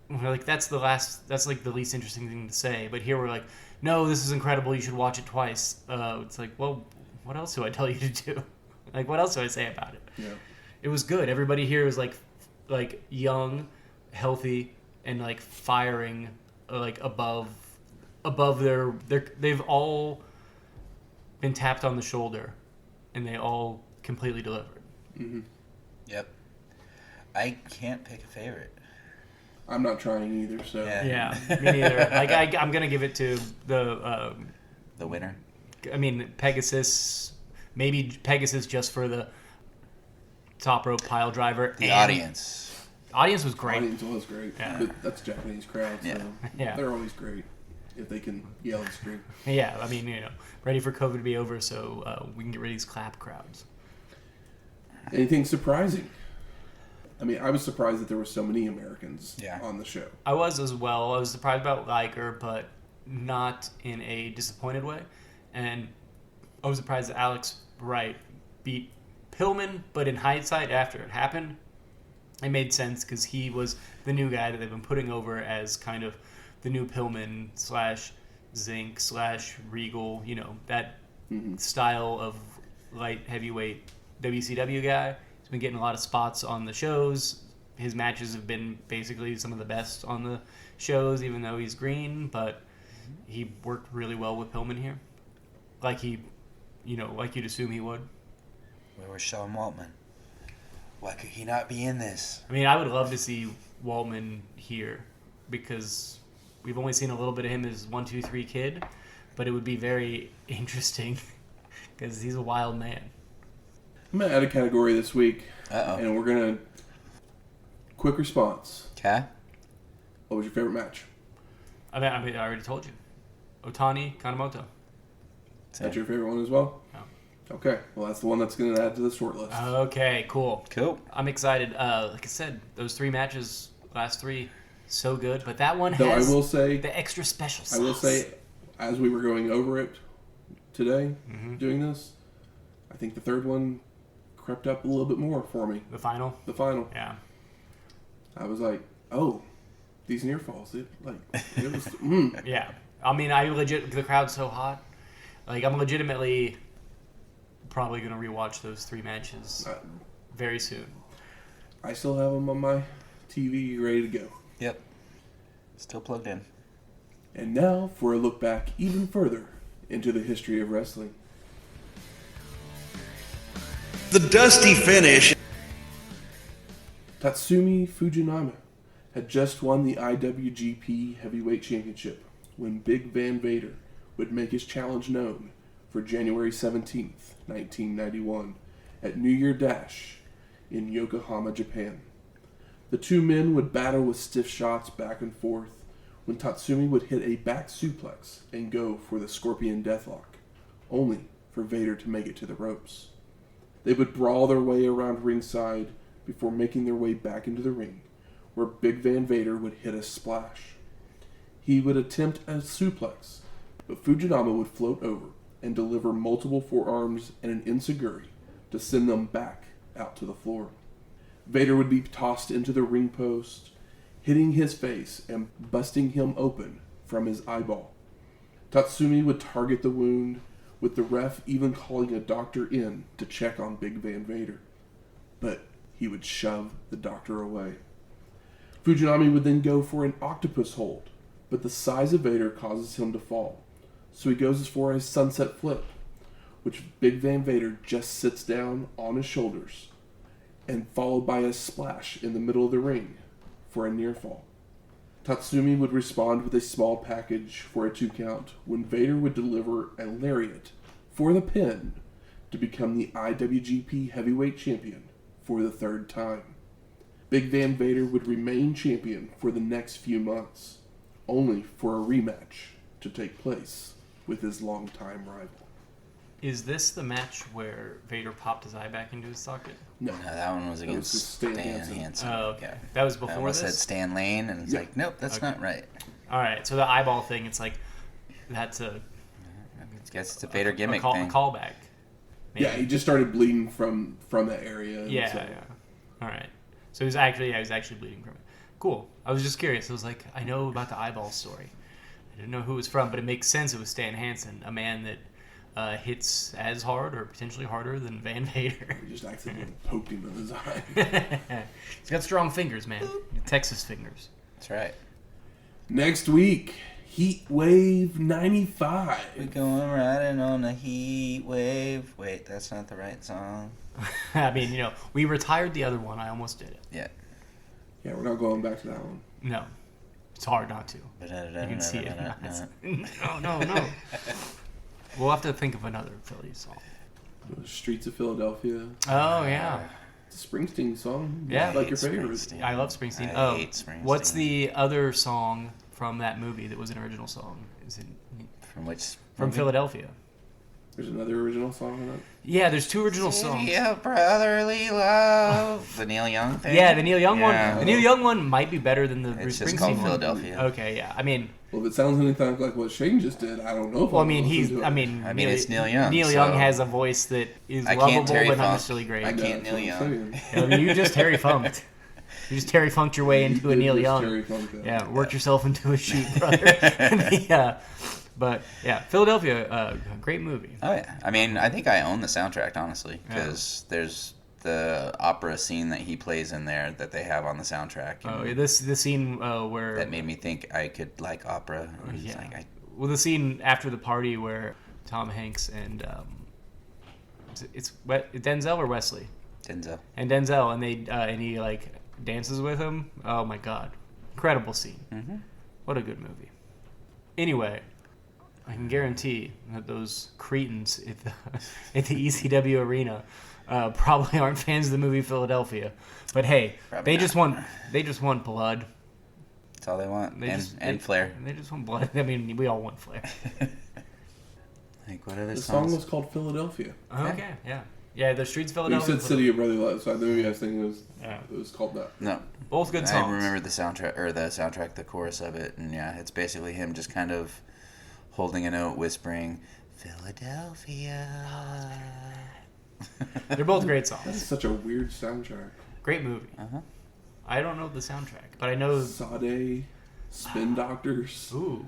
We're like that's like the least interesting thing to say. But here we're like, no, this is incredible. You should watch it twice. It's like, well, what else do I tell you to do? Like, what else do I say about it? Yeah. It was good. Everybody here was like young, healthy, and like firing like above they've all been tapped on the shoulder, and they all completely delivered. Mm-hmm. Yep. I can't pick a favorite. I'm not trying either, so. Yeah, me neither. Like I'm gonna give it to the winner. I mean Pegasus, maybe Pegasus just for the top rope pile driver. The and audience was great. Audience was great. Yeah. But that's a Japanese crowd, so Yeah. they're always great if they can yell and scream. Yeah, I mean, ready for COVID to be over so we can get rid of these clap crowds. Anything surprising? I mean, I was surprised that there were so many Americans on the show. I was as well. I was surprised about Liger, but not in a disappointed way. And I was surprised that Alex Wright beat Pillman, but in hindsight, after it happened, it made sense because he was the new guy that they've been putting over as kind of the new Pillman / Zinc / Regal, that style of light heavyweight WCW guy. He's been getting a lot of spots on the shows. His matches have been basically some of the best on the shows, even though he's green, but he worked really well with Pillman here. Like like you'd assume he would. Where was Sean Waltman? Why could he not be in this? I mean, I would love to see Waltman here because we've only seen a little bit of him as 1, 2, 3 kid, but it would be very interesting because he's a wild man. I'm going to add a category this week, Uh-oh. and we're going to... Quick response. Okay. What was your favorite match? I mean, I already told you. Otani, Kanemoto. That's your favorite one as well? Yeah. Okay. Well, that's the one that's going to add to the short list. Okay, cool. Cool. I'm excited. Like I said, those 3 matches, last 3, so good. But that one Though has I will say, the extra special sauce. I will say, as we were going over it today, doing this, I think the third one crept up a little bit more for me. The final? The final. Yeah. I was like, oh, these near falls. It was. Yeah. I mean, the crowd's so hot. Like, I'm legitimately probably going to rewatch those 3 matches very soon. I still have them on my TV ready to go. Yep. Still plugged in. And now for a look back even further into the history of wrestling. The dusty finish. Tatsumi Fujinami had just won the IWGP Heavyweight Championship when Big Van Vader would make his challenge known for January 17th, 1991 at New Year Dash in Yokohama, Japan. The two men would battle with stiff shots back and forth when Tatsumi would hit a back suplex and go for the Scorpion Deathlock, only for Vader to make it to the ropes. They would brawl their way around ringside before making their way back into the ring, where Big Van Vader would hit a splash. He would attempt a suplex, but Fujinami would float over and deliver multiple forearms and an enziguri to send them back out to the floor. Vader would be tossed into the ring post, hitting his face and busting him open from his eyeball. Tatsumi would target the wound, with the ref even calling a doctor in to check on Big Van Vader. But he would shove the doctor away. Fujinami would then go for an octopus hold, but the size of Vader causes him to fall. So he goes for a sunset flip, which Big Van Vader just sits down on his shoulders, and followed by a splash in the middle of the ring for a near fall. Tatsumi would respond with a small package for a 2 count when Vader would deliver a lariat for the pin to become the IWGP Heavyweight Champion for the 3rd time. Big Van Vader would remain champion for the next few months, only for a rematch to take place with his longtime rival. Is this the match where Vader popped his eye back into his socket? No, No, that one was against Stan Stan Hansen. Hansen. Oh, okay. Yeah. That was I before almost this? said Stan Lane, and it's Yeah. like, nope, that's Okay. not right. All right, so the eyeball thing, it's like, that's a I guess it's a Vader gimmick a thing. callback. Maybe. Yeah, he just started bleeding from that area. and Yeah, so- yeah. All right. So he was actually bleeding from it. Cool. I was just curious. I was like, I know about the eyeball story. I didn't know who it was from, but it makes sense. It was Stan Hansen, a man that hits as hard or potentially harder than Van Vader. He just accidentally poked him in his eye. He's got strong fingers, man. Texas fingers. That's right. Next week, Heat Wave 95. We're going riding on a heat wave. Wait, that's not the right song. I mean, we retired the other one. I almost did it. Yeah. Yeah, we're not going back to that one. No. It's hard not to. You can see it. No. We'll have to think of another Philly song. The Streets of Philadelphia. Oh, yeah. It's a Springsteen song. Yeah. Like your hate favorite. Springsteen. I love Springsteen. I hate Springsteen. What's the other song from that movie that was an original song? Is it From which? from movie? Philadelphia? There's another original song in it. Yeah, there's two original songs. City of brotherly love. The Neil Young thing? Yeah, the Neil Young Yeah. one. The Neil Young one might be better than the It's Bruce just called Springsteen one. Philadelphia. Okay, yeah. I mean, Well, if it sounds anything like what Shane just did, I don't know if well, I I'll mean, listen to it. I mean, Neil, it's Neil Young, Neil so- Young has a voice that is I lovable can't Terry but not Funk. necessarily great. I Yeah, can't that's Neil what I'm Young. saying. I mean, you just Terry Funked. You just Terry Funked your way into a You Neil did just Young. Terry Funk that. Yeah, worked yourself into a shoot, brother. But yeah, Philadelphia, great movie. Oh yeah, I mean, I think I own the soundtrack honestly, because there's the opera scene that he plays in there that they have on the soundtrack. Oh, and the scene where that made me think I could like opera. It's yeah. like, Well, the scene after the party where Tom Hanks and it's Denzel or Wesley Denzel. and they and he like dances with him. Oh my god, incredible scene. Mm-hmm. What a good movie. Anyway, I can guarantee that those cretins at the ECW arena probably aren't fans of the movie Philadelphia. But hey, Probably they not. just want blood. That's all they want, and they, flair. They just want blood. I mean, we all want flair. Like what other The songs? song was called Philadelphia. Okay, yeah. The streets of But you Philadelphia. said City of Brotherly Love, so I knew you guys thinking Yeah. it was called that. No, Both good songs. I remember the soundtrack, the chorus of it, and yeah, it's basically him just kind of holding a note, whispering, "Philadelphia." They're both great That's songs. such a weird soundtrack. Great movie. Uh-huh. I don't know the soundtrack, but I know. Sade, Spin Doctors, Ooh,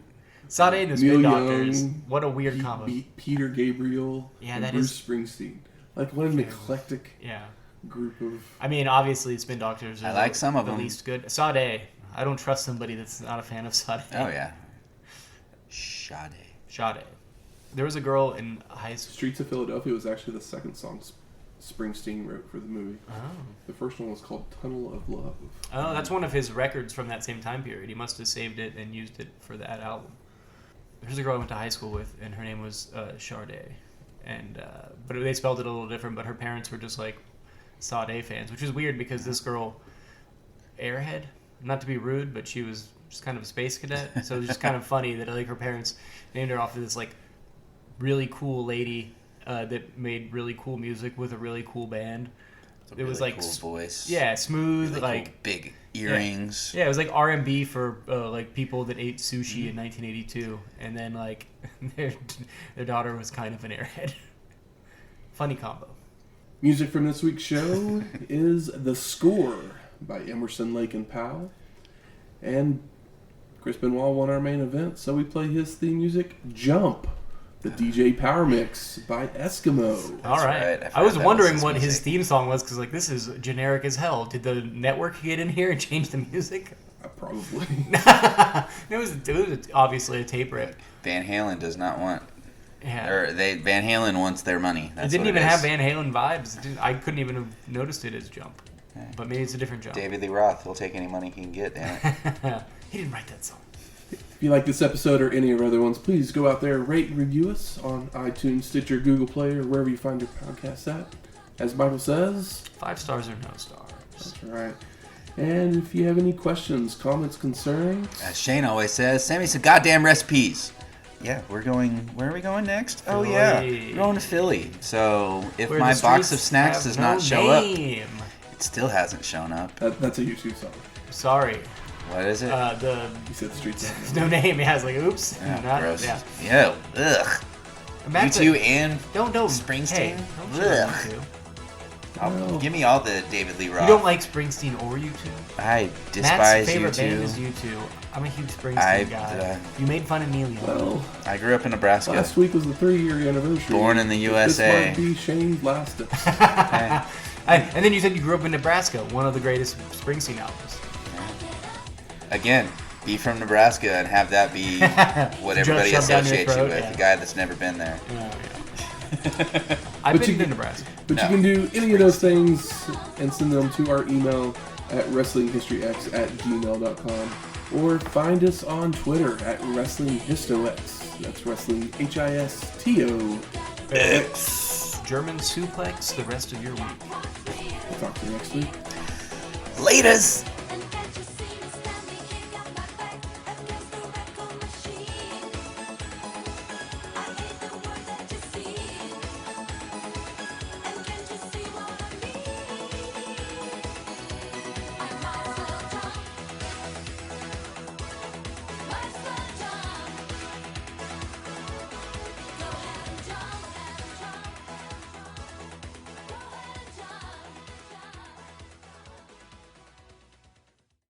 Sade and the Neil Spin Doctors. Young, What a weird combo. Peter Gabriel, Yeah, and that Bruce is- Springsteen. Like what an eclectic Yeah. group of. I mean, obviously, Spin Doctors are I like some of the them. least good. Sade. I don't trust somebody that's not a fan of Sade. Oh yeah, Sade. Sade. There was a girl in high school. Streets of Philadelphia was actually the second song Springsteen wrote for the movie. Oh. The first one was called Tunnel of Love. Oh, that's one of his records from that same time period. He must have saved it and used it for that album. There's a girl I went to high school with, and her name was Sade. And but they spelled it a little different, but her parents were just like Sade fans, which is weird because this girl, Airhead, not to be rude, but she was just kind of a space cadet. So it was just kind of funny that like her parents named her after this like really cool lady that made really cool music with a really cool band. It was like cool voice. Yeah, smooth, Really like cool, big earrings. yeah, it was like R&B for like people that ate sushi in 1982, and then like their daughter was kind of an airhead. Funny combo. Music from this week's show is The Score by Emerson, Lake and Powell. And Chris Benoit won our main event, so we play his theme music, Jump, the DJ Power Mix by Eskimo. All right. right. I was that was wondering his what his music. theme song was because like this is generic as hell. Did the network get in here and change the music? Probably. it was obviously a tape rip. Van Halen does not want. Yeah. Or Van Halen wants their money. It That's didn't what even it have is. Van Halen vibes. I couldn't even have noticed it as Jump. But maybe it's a different Jump. David Lee Roth. He'll take any money he can get. Damn it. He didn't write that song. If you like this episode or any of our other ones, please go out there, rate and review us on iTunes, Stitcher, Google Play, or wherever you find your podcasts at. As Michael says, 5 stars or no stars. that's right. And if you have any questions, comments, concerns, As Shane always says, send me some goddamn recipes. Yeah, we're going. Where are we going next? Oh yeah, we're going to Philly. So if Where my the box of streets snacks have does no not show up, name. it still hasn't shown up. that's a YouTube song. Sorry. What is it? You said the streets. No name. Yeah, it's like, oops. Yeah, Not- gross. Yeah. Yo, ugh. Back You to- two and Don't. Springsteen? Hey, don't shit on Ugh. you two. Give me all the David Lee Roth. You don't like Springsteen or U2? I Matt's despise favorite band is you U2. I'm a huge Springsteen I- guy. You made fun of me, Leon. Well, I grew up in Nebraska. last week was the 3-year anniversary. Born in the USA. This might be Shane's last. Hey, And then you said you grew up in Nebraska, one of the greatest Springsteen albums. again, be from Nebraska and have that be what Just everybody shoved down your associates you throat, with. yeah. A guy that's never been there. I've But been you to can- Nebraska. But No. you can do any of those things and send them to our email at wrestlinghistoryx@gmail.com or find us on Twitter at WrestlingHistoX. That's Wrestling HISTO. German suplex the rest of your week. We'll talk to you next week. Laters!